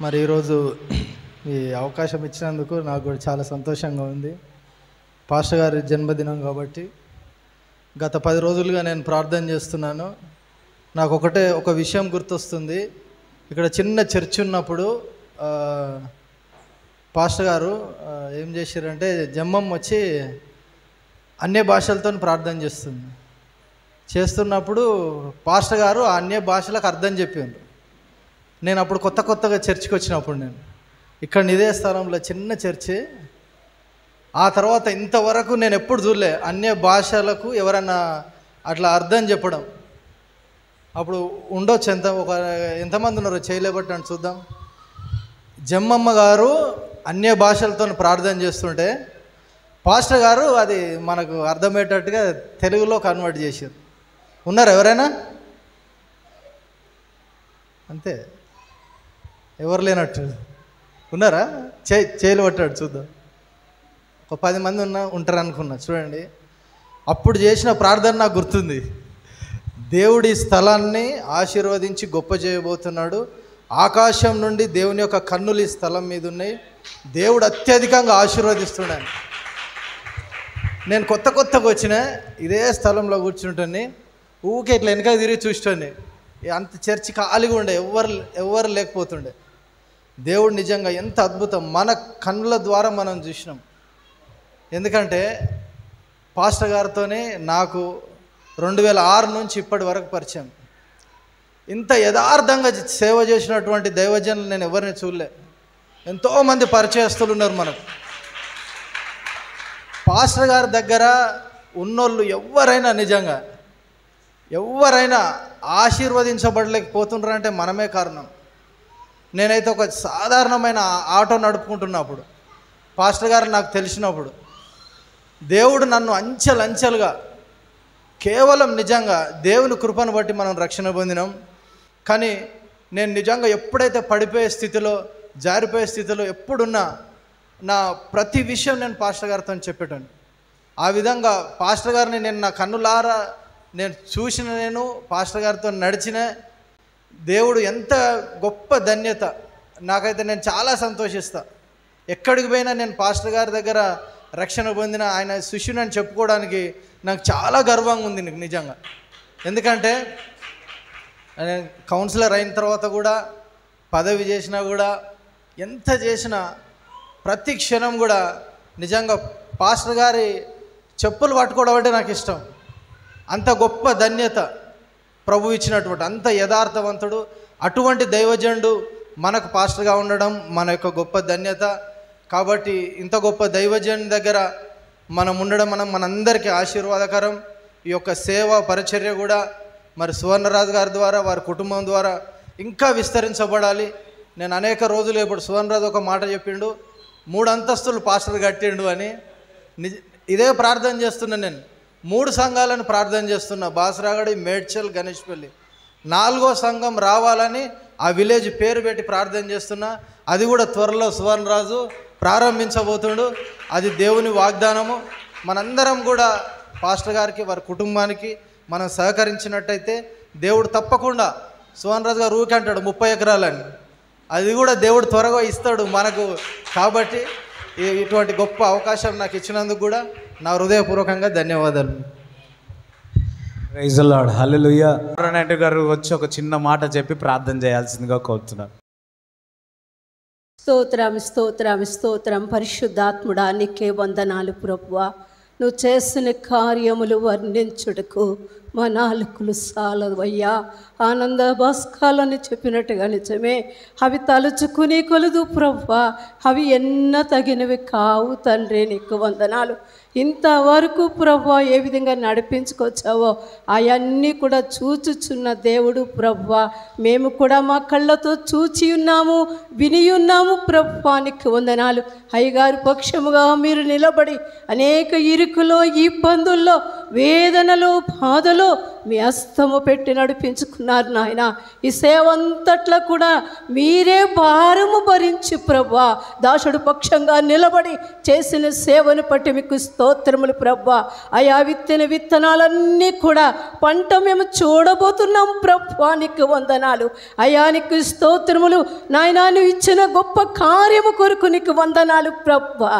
మరి ఈరోజు ఈ అవకాశం ఇచ్చినందుకు నాకు కూడా చాలా సంతోషంగా ఉంది. పాస్టర్ గారి జన్మదినం కాబట్టి గత 10 రోజులుగా నేను ప్రార్థన చేస్తున్నాను. నాకు ఒక విషయం గుర్తొస్తుంది. ఇక్కడ చిన్న చర్చ్ ఉన్నప్పుడు పాస్టర్ గారు ఏం చేశారంటే జమ్మం వచ్చి అన్య భాషలతో ప్రార్థన చేస్తున్నప్పుడు పాస్టర్ గారు ఆ అన్య భాషలకు అర్థం చెప్పిండు. నేను అప్పుడు కొత్తగా చర్చికి వచ్చినప్పుడు నేను ఇక్కడ ఇదే స్థలంలో చిన్న చర్చి. ఆ తర్వాత ఇంతవరకు నేను ఎప్పుడు చూడలే అన్య భాషలకు ఎవరన్నా అట్లా అర్థం చెప్పడం. అప్పుడు ఉండొచ్చు ఎంతమంది ఉన్నారో చేయలేబట్టండి చూద్దాం. జమ్మమ్మ గారు అన్య భాషలతో ప్రార్థన చేస్తుంటే పాస్టర్ గారు అది మనకు అర్థమయ్యేటట్టుగా తెలుగులో కన్వర్ట్ చేశారు. ఉన్నారు ఎవరైనా? అంతే, ఎవరు లేనట్టు ఉన్నారా? చేయలు పట్టాడు చూద్దాం. ఒక 10 మంది ఉంటారు అనుకున్నా. చూడండి, అప్పుడు చేసిన ప్రార్థన నాకు గుర్తుంది. దేవుడి స్థలాన్ని ఆశీర్వదించి గొప్ప చేయబోతున్నాడు. ఆకాశం నుండి దేవుని యొక్క కన్నులు ఈ స్థలం మీద ఉన్నాయి. దేవుడు అత్యధికంగా ఆశీర్వదిస్తున్నాడు. నేను కొత్తగా వచ్చిన ఇదే స్థలంలో కూర్చుంటాను. ఊకే ఇట్లా వెనక తిరిగి చూస్తుండే. అంత చర్చి ఖాళీగా ఉండే, ఎవరు లేకపోతుండే. దేవుడు నిజంగా ఎంత అద్భుతం, మన కన్నుల ద్వారా మనం చూసినాం. ఎందుకంటే పాస్టర్ గారితోనే నాకు 2006 నుంచి ఇప్పటి వరకు పరిచయం. ఇంత యథార్థంగా సేవ చేసినటువంటి దైవజనులు నేను ఎవరిని చూడలే. ఎంతోమంది పరిచయస్తులు ఉన్నారు మనకు. పాస్టర్ గారి దగ్గర ఉన్నోళ్ళు ఎవరైనా నిజంగా ఎవరైనా ఆశీర్వదించబడలేకపోతున్నారంటే మనమే కారణం. నేనైతే ఒక సాధారణమైన ఆటో నడుపుకుంటున్నప్పుడు పాస్టర్ గారు నాకు తెలిసినప్పుడు దేవుడు నన్ను అంచెలంచెలుగా కేవలం నిజంగా దేవుని కృపను బట్టి మనం రక్షణ పొందినాం. కానీ నేను నిజంగా ఎప్పుడైతే పడిపోయే స్థితిలో జారిపోయే స్థితిలో ఎప్పుడున్నా నా ప్రతి విషయం నేను పాస్టర్ గారితో చెప్పేటాను. ఆ విధంగా పాస్టర్ గారిని నేను నా కన్నులారా నేను చూసిన, నేను పాస్టర్ గారితో నడిచిన దేవుడు ఎంత గొప్ప ధన్యత నాకైతే. నేను చాలా సంతోషిస్తా. ఎక్కడికి పోయినా నేను పాస్టర్ గారి దగ్గర రక్షణ పొందిన ఆయన శిష్యుని అని చెప్పుకోవడానికి నాకు చాలా గర్వంగా ఉంది నిజంగా. ఎందుకంటే నేను కౌన్సిలర్ అయిన తర్వాత కూడా పదవి చేసినా కూడా ఎంత చేసినా ప్రతి క్షణం కూడా నిజంగా పాస్టర్ గారి చెప్పులు పట్టుకోవడం అంటే నాకు ఇష్టం. అంత గొప్ప ధన్యత ప్రభు ఇచ్చినటువంటి, అంత యథార్థవంతుడు, అటువంటి దైవజనుడు మనకు పాస్టర్గా ఉండడం మన యొక్క గొప్ప ధన్యత. కాబట్టి ఇంత గొప్ప దైవజనుడి దగ్గర మనం ఉండడం మనందరికీ ఆశీర్వాదకరం. ఈ యొక్క సేవ పరిచర్య కూడా మరి సువర్ణరాజు గారి ద్వారా వారి కుటుంబం ద్వారా ఇంకా విస్తరించబడాలి. నేను అనేక రోజులు ఇప్పుడు సువర్ణరాజు ఒక మాట చెప్పిండు, 3 అంతస్తులు పాస్టర్ కట్టిండు అని. ఇదే ప్రార్థన చేస్తున్నా. నేను 3 సంఘాలను ప్రార్థన చేస్తున్నా, బాసరాగడి, మేడ్చల్, గణేష్పల్లి. 4వ సంఘం రావాలని ఆ విలేజ్ పేరు పెట్టి ప్రార్థన చేస్తున్నా. అది కూడా త్వరలో సువర్ణరాజు ప్రారంభించబోతుండు. అది దేవుని వాగ్దానము. మనందరం కూడా పాస్టర్ గారికి వారి కుటుంబానికి మనం సహకరించినట్టయితే దేవుడు తప్పకుండా సువన్ రాజు గారు ఊరికే అంటాడు 30 ఎకరాలని, అది కూడా దేవుడు త్వరగా ఇస్తాడు మనకు. కాబట్టి ఇటువంటి గొప్ప అవకాశం నాకు ఇచ్చినందుకు కూడా నా హృదయపూర్వకంగా ధన్యవాదాలు. ప్రైజ్ ది లార్డ్, హల్లెలూయా. నాయుడు గారు వచ్చి ఒక చిన్న మాట చెప్పి ప్రార్థన చేయాల్సిందిగా కోరుతున్నాను. స్తోత్రం స్తోత్రం స్తోత్రం. పరిశుద్ధాత్ముడా నీకే వందనాలు ప్రభువా. నువ్వు చేసిన కార్యములు వర్ణించుటకు మా నాలుకలు సాలవయ్యా. ఆనంద భాస్కాలని చెప్పినట్టుగా నిజమే, అవి తలుచుకుని కొలుదు ప్రభువా, అవి ఎన్న తగినవి కావు తండ్రి. నీకు వందనాలు. ఇంతవరకు ప్రభువా ఏ విధంగా నడిపించుకొచ్చావో అవన్నీ కూడా చూచుచున్న దేవుడు ప్రభువా. మేము కూడా మా కళ్ళతో చూచి ఉన్నాము, విని ఉన్నాము ప్రభువా. నీకు వందనాలు. అయ్యగారి పక్షముగా మీరు నిలబడి అనేక ఇరుకులో, ఇబ్బందుల్లో, వేదనలో, బాధలో మీ హస్తము పెట్టి నడిపించుకున్నారు నాయన. ఈ సేవ అంతట్లో కూడా మీరే భారము భరించి ప్రభువా దాసుడు పక్షంగా నిలబడి చేసిన సేవను బట్టి మీకు స్తోత్రములు ప్రభువా. ఆయా విత్తన విత్తనాలన్నీ కూడా పంట మేము చూడబోతున్నాం ప్రభువా. నీకు వందనాలు అయా, నీకు స్తోత్రములు నాయన. నువ్వు ఇచ్చిన గొప్ప కార్యము కొరకు నీకు వందనాలు ప్రభువా.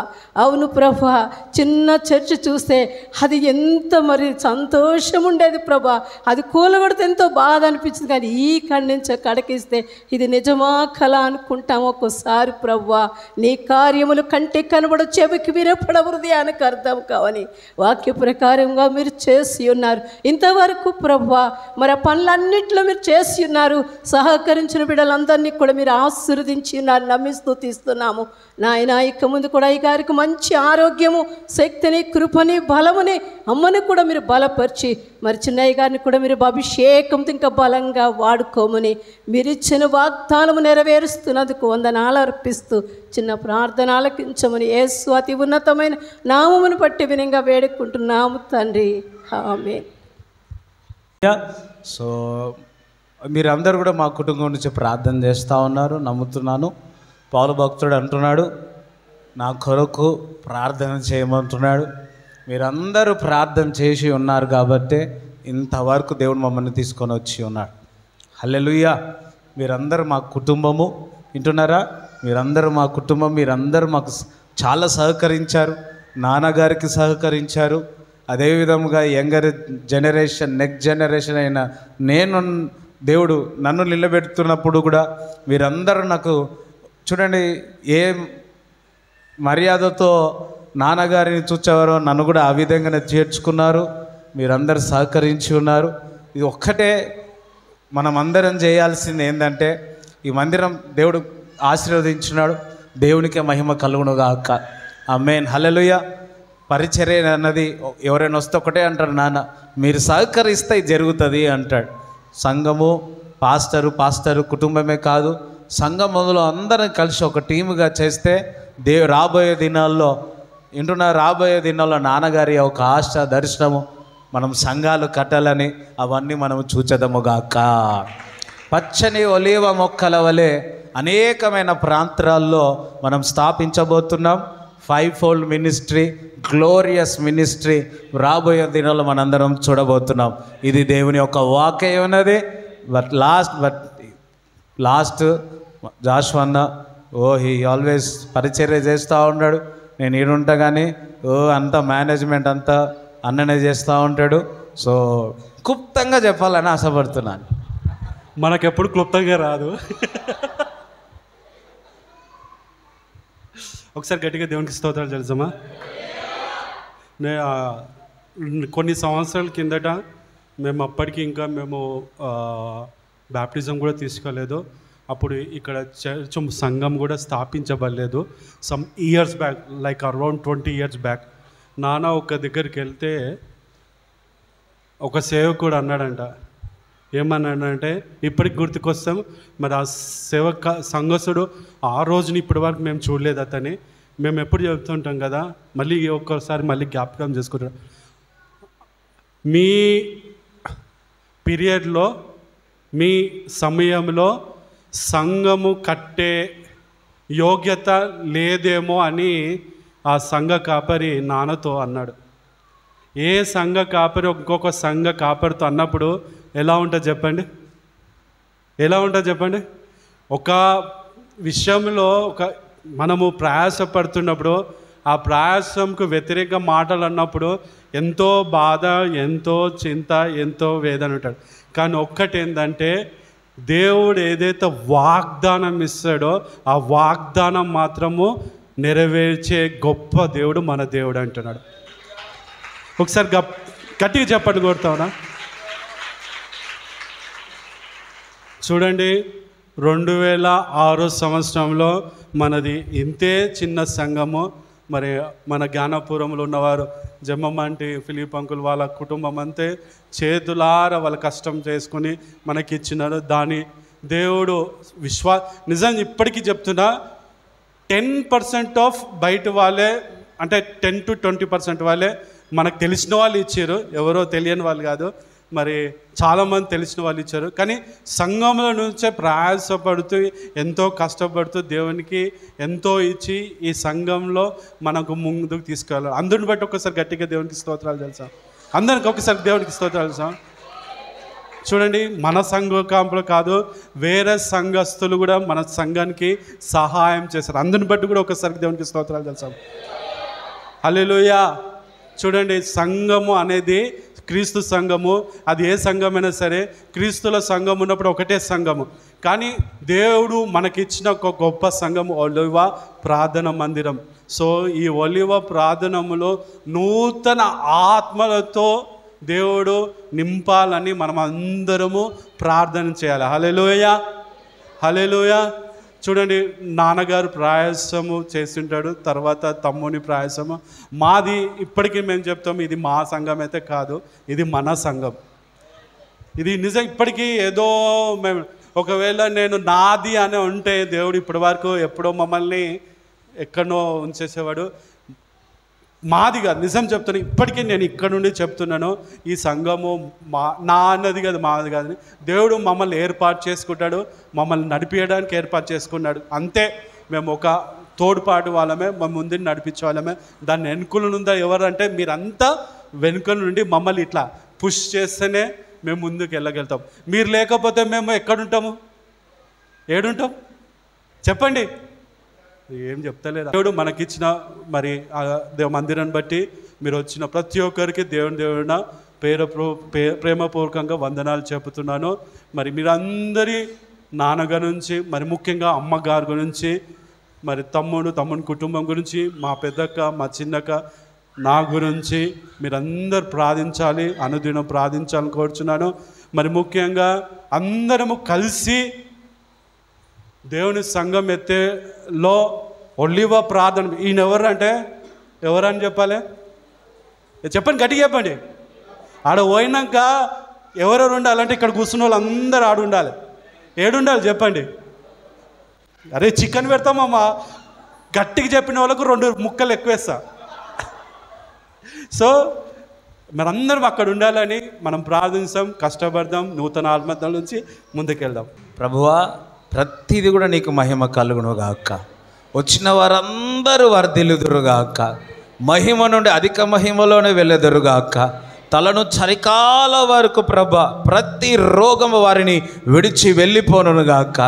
అవును ప్రభువా, చిన్న చర్చ్ చూస్తే అది ఎంత మరి సంతోషం ఉండేది ప్రభా. అది కూలగొడితే ఎంతో బాధ అనిపించింది, కానీ ఈ కడి నుంచి కడకిస్తే ఇది నిజమా కళ అనుకుంటాం ఒక్కోసారి ప్రభువా. నీ కార్యములు కంటికి కనబడ, చెవికి వినపడ, హృదయానికి అర్థం కావని వాక్య ప్రకారంగా మీరు చేసి ఉన్నారు ఇంతవరకు ప్రభువా. మరి ఆ పనులన్నింటిలో మీరు చేసి ఉన్నారు. సహకరించిన బిడ్డలందరినీ కూడా మీరు ఆశీర్వదించి ఉన్నారు. నమ్మి స్తుతిస్తున్నాము నాయన. ఇక ముందు కూడా ఈ గారికి మంచి ఆరోగ్యము, శక్తిని, కృపని, బలముని అమ్మని కూడా మీరు బలపరిచి, మరి చిన్నయ్య గారిని కూడా మీరు అభిషేకంతో ఇంకా బలంగా వాడుకోమని మీరు ఇచ్చిన వాగ్దానము నెరవేరుస్తున్నందుకు వందనాలు అర్పిస్తూ చిన్న ప్రార్థన ఆలకించమని యేసు అతి ఉన్నతమైన నామమును పట్టి వినంగా వేడుకుంటున్నాము తండ్రి, ఆమేన్. సో మీరందరూ కూడా మా కుటుంబం నుంచి ప్రార్థన చేస్తూ ఉన్నారు, నమ్ముతున్నాను. పౌలు భక్తుడు అంటున్నాడు, నా కొరకు ప్రార్థన చేయమంటున్నాడు. మీరందరూ ప్రార్థన చేసి ఉన్నారు కాబట్టి ఇంతవరకు దేవుడు మమ్మల్ని తీసుకొని వచ్చి ఉన్నాడు. హల్లెలూయా. మీరందరూ మా కుటుంబము, వింటున్నారా? మీరందరూ మా కుటుంబం. మీరందరూ మాకు చాలా సహకరించారు. నాన్నగారికి సహకరించారు. అదేవిధంగా యంగర్ జనరేషన్, నెక్స్ట్ జనరేషన్ అయిన నేను, దేవుడు నన్ను నిలబెడుతున్నప్పుడు కూడా మీరందరూ నాకు చూడండి ఏ మర్యాదతో నాన్నగారిని చూచేవారో నన్ను కూడా ఆ విధంగానే చేర్చుకున్నారు. మీరందరూ సహకరించి ఉన్నారు. ఇది ఒక్కటే మనం అందరం చేయాల్సింది ఏంటంటే, ఈ మందిరం దేవుడు ఆశీర్వదించున్నాడు. దేవునికే మహిమ కలుగునుగాక. ఆమేన్, హల్లెలూయా. పరిచర్య అన్నది ఎవరైనా వస్తే ఒకటే అంటారు, నాన్న మీరు సహకరిస్తే జరుగుతుంది అంటాడు. సంఘము, పాస్టరు కుటుంబమే కాదు, సంఘములో అందరం కలిసి ఒక టీముగా చేస్తే రాబోయే దినాల్లో రాబోయే దినాల్లో నాన్నగారి ఒక ఆశ, దర్శనము మనం సంఘాలు కట్టాలని అవన్నీ మనం చూచెదముగాక. పచ్చని ఒలీవ మొక్కల వలె అనేకమైన ప్రాంతాల్లో మనం స్థాపించబోతున్నాం. 5-fold మినిస్ట్రీ, గ్లోరియస్ మినిస్ట్రీ రాబోయే దినాల్లో మనందరం చూడబోతున్నాం. ఇది దేవుని యొక్క వాక్యం ఉన్నది. బట్ లాస్ట్ జాషువన్న హీ ఆల్వేస్ పరిచర్య చేస్తూ ఉన్నాడు. నేను ఈడుంటా కానీ అంతా మేనేజ్మెంట్ అంతా అన్ననే చేస్తూ ఉంటాడు. సో క్లుప్తంగా చెప్పాలని ఆశపడుతున్నాను. మనకెప్పుడు క్లుప్తంగా రాదు. ఒకసారి గట్టిగా దేవునికి స్తోత్రాలు తెలుసమ్మా. కొన్ని సంవత్సరాల కిందట మేము అప్పటికి ఇంకా బ్యాప్టిజం కూడా తీసుకోలేదు. అప్పుడు ఇక్కడ చర్చ్ సంఘం కూడా స్థాపించబడలేదు. Some years back, like around 20 years back, నాన్న ఒక దగ్గరికి వెళ్తే ఒక సేవకుడు అన్నాడంట. ఏమన్నాడంటే, ఇప్పటికి గుర్తుకొస్తాం, మరి ఆ సంఘస్థుడు ఆ రోజుని ఇప్పటి వరకు మేము చూడలేదు అతని. మేము ఎప్పుడు చెప్తుంటాం కదా, మళ్ళీ ఒక్కసారి మళ్ళీ జ్ఞాపకం చేసుకుంటాం. మీ పీరియడ్లో, మీ సమయంలో సంఘము కట్టే యోగ్యత లేదేమో అని ఆ సంఘ కాపరి నాన్నతో అన్నాడు. ఏ సంఘ కాపరి ఇంకొక సంఘ కాపరితో అన్నప్పుడు ఎలా ఉంటుంది చెప్పండి? ఎలా ఉంటుంది చెప్పండి? ఒక విషయంలో మనము ప్రయాసపడుతున్నప్పుడు ఆ ప్రయాసంకు వ్యతిరేక మాటలు అన్నప్పుడు ఎంతో బాధ, ఎంతో చింత, ఎంతో వేదన ఉంటుంది. కానీ ఒక్కటేంటంటే దేవుడు ఏదైతే వాగ్దానం ఇస్తాడో ఆ వాగ్దానం మాత్రము నెరవేర్చే గొప్ప దేవుడు మన దేవుడు అంటున్నాడు. ఒకసారి గట్టిగా చెప్పండి కొడతావునా? చూడండి, 2006 సంవత్సరంలో మనది ఇంతే చిన్న సంఘము. మరి మన జ్ఞానపురంలో ఉన్నవారు జమ్మమ్మంటి ఫిలిప్ అంకుల్ వాళ్ళ కుటుంబం అంతే చేతులారా వాళ్ళ కష్టం చేసుకుని మనకిచ్చినారు. దాని దేవుడు నిజంగా ఇప్పటికీ చెప్తున్నా, 10% ఆఫ్ బయట వాళ్ళే, అంటే 10 to 20% వాళ్ళే మనకు తెలిసిన వాళ్ళు ఇచ్చారు, ఎవరో తెలియని వాళ్ళు కాదు. మరి చాలామంది తెలిసిన వాళ్ళు ఇచ్చారు. కానీ సంఘంలో నుంచే ప్రయాసపడుతూ ఎంతో కష్టపడుతూ దేవునికి ఎంతో ఇచ్చి ఈ సంఘంలో మనకు ముందుకు తీసుకెళ్ళాలి. అందరిని బట్టి ఒక్కసారి గట్టిగా దేవునికి స్తోత్రాలు తెలుసా? అందరికి ఒకసారి దేవునికి స్తోత్రాలు తెలుసా? చూడండి, మన సంఘంలో కాదు, వేరే సంఘస్థులు కూడా మన సంఘానికి సహాయం చేశారు. అందరిని బట్టి కూడా ఒకసారి దేవునికి స్తోత్రాలు తెలుసా? హల్లెలూయా. చూడండి, సంఘము అనేది క్రీస్తు సంఘము, అది ఏ సంఘమైనా సరే క్రీస్తుల సంఘం ఉన్నప్పుడు ఒకటే సంఘము. కానీ దేవుడు మనకిచ్చిన ఒక గొప్ప సంఘము ఒలివ ప్రార్థన మందిరం. సో ఈ ఒలివ ప్రార్థనములో నూతన ఆత్మలతో దేవుడు నింపాలని మనం అందరము ప్రార్థన చేయాలి. హల్లెలూయా, హల్లెలూయా. చూడండి, నాన్నగారు ప్రయాసము చేస్తుంటాడు, తర్వాత తమ్ముని ప్రయాసము. మాది ఇప్పటికీ మేము చెప్తాము, ఇది మా సంఘం అయితే కాదు, ఇది మన సంఘం. ఇది నిజం. ఇప్పటికీ ఏదో మేము ఒకవేళ నేను నాది అని ఉంటే దేవుడు ఇప్పటి వరకు ఎప్పుడో మమ్మల్ని ఎక్కడో ఉంచేసేవాడు. మాది కాదు, నిజం చెప్తాను. ఇప్పటికీ నేను ఇక్కడ నుండి చెప్తున్నాను, ఈ సంఘము నా అన్నది కాదు, మాది కాదని. దేవుడు మమ్మల్ని ఏర్పాటు చేసుకుంటాడు, మమ్మల్ని నడిపించడానికి ఏర్పాటు చేసుకున్నాడు. అంతే. మేము ఒక తోడ్పాటు వాళ్ళమే, మా ముందు నడిపించే వాళ్ళమే. దాన్ని వెనుకలుందా ఎవరంటే మీరంతా వెనుక నుండి మమ్మల్ని ఇట్లా పుష్ చేస్తేనే మేము ముందుకు వెళ్ళగలుగుతాం. మీరు లేకపోతే మేము ఎక్కడుంటాము? ఏడుంటాం చెప్పండి? ఏం చెప్తలేదు. దేవుడు మనకిచ్చిన మరి మందిరాన్ని బట్టి మీరు వచ్చిన ప్రతి ఒక్కరికి దేవుడిన ప్రేమపూర్వకంగా వందనాలు చెబుతున్నాను. మరి మీరందరి నాన్నగారి నుంచి, మరి ముఖ్యంగా అమ్మగారి గురించి, మరి తమ్ముని కుటుంబం గురించి, మా పెద్దక్క, మా చిన్నక్క, నా గురించి మీరందరూ ప్రార్థించాలి, అనుదినం ప్రార్థించాలని కోరుచున్నాను. మరి ముఖ్యంగా అందరము కలిసి దేవుని సంఘం ఎత్తేలో ఒలివ ప్రార్థన. ఈయన ఎవరంటే ఎవరని చెప్పాలి? చెప్పండి, గట్టిగా చెప్పండి. ఆడ పోయినాక ఎవరెవరు ఉండాలంటే ఇక్కడ కూర్చున్న వాళ్ళు అందరూ ఆడు ఉండాలి. ఏడుండాలి చెప్పండి? అరే చికెన్ పెడతామమ్మా, గట్టిగా చెప్పిన వాళ్ళకు 2 ముక్కలు ఎక్కువేస్తా. సో మనందరం అక్కడ ఉండాలని మనం ప్రార్థిస్తాం, కష్టపడదాం, నూతన ఆత్మల నుంచి ముందుకెళ్దాం. ప్రభువా, ప్రతిది కూడా నీకు మహిమ కలుగునుగాక. వచ్చిన వారందరూ వర్ధిల్లుదురుగాక. మహిమ నుండి అధిక మహిమలోనే వెళ్ళెదరుగాక. తలను చలికాల వరకు ప్రతి రోగము వారిని విడిచి వెళ్ళిపోనుగాక.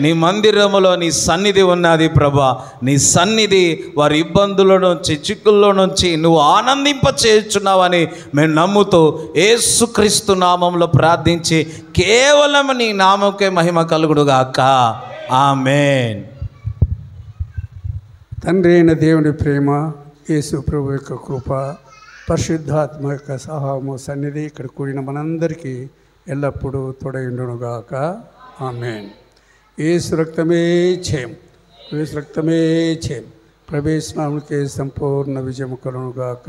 నీ మందిరములో నీ సన్నిధి ఉన్నది ప్రభా. నీ సన్నిధి వారి ఇబ్బందుల నుంచి, చిక్కుల్లో నుంచి నువ్వు ఆనందింప చేయుచున్నావని మేము నమ్ముతూ యేసుక్రీస్తు నామంలో ప్రార్థించి కేవలం నీ నామకే మహిమ కలుగునుగాక. ఆమేన్. తండ్రి అయిన దేవుని ప్రేమ, యేసు ప్రభు యొక్క కృప, పరిశుద్ధాత్మ యొక్క సహాయము, సన్నిధి ఇక్కడ కూడిన మనందరికీ ఎల్లప్పుడూ తోడైండునుగాక. ఆమేన్. యేసు రక్తమే చేయం, యేసు రక్తమే చేయం. ప్రవేశనాముకే సంపూర్ణ విజయము కలుగునుగాక.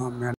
ఆమేన్.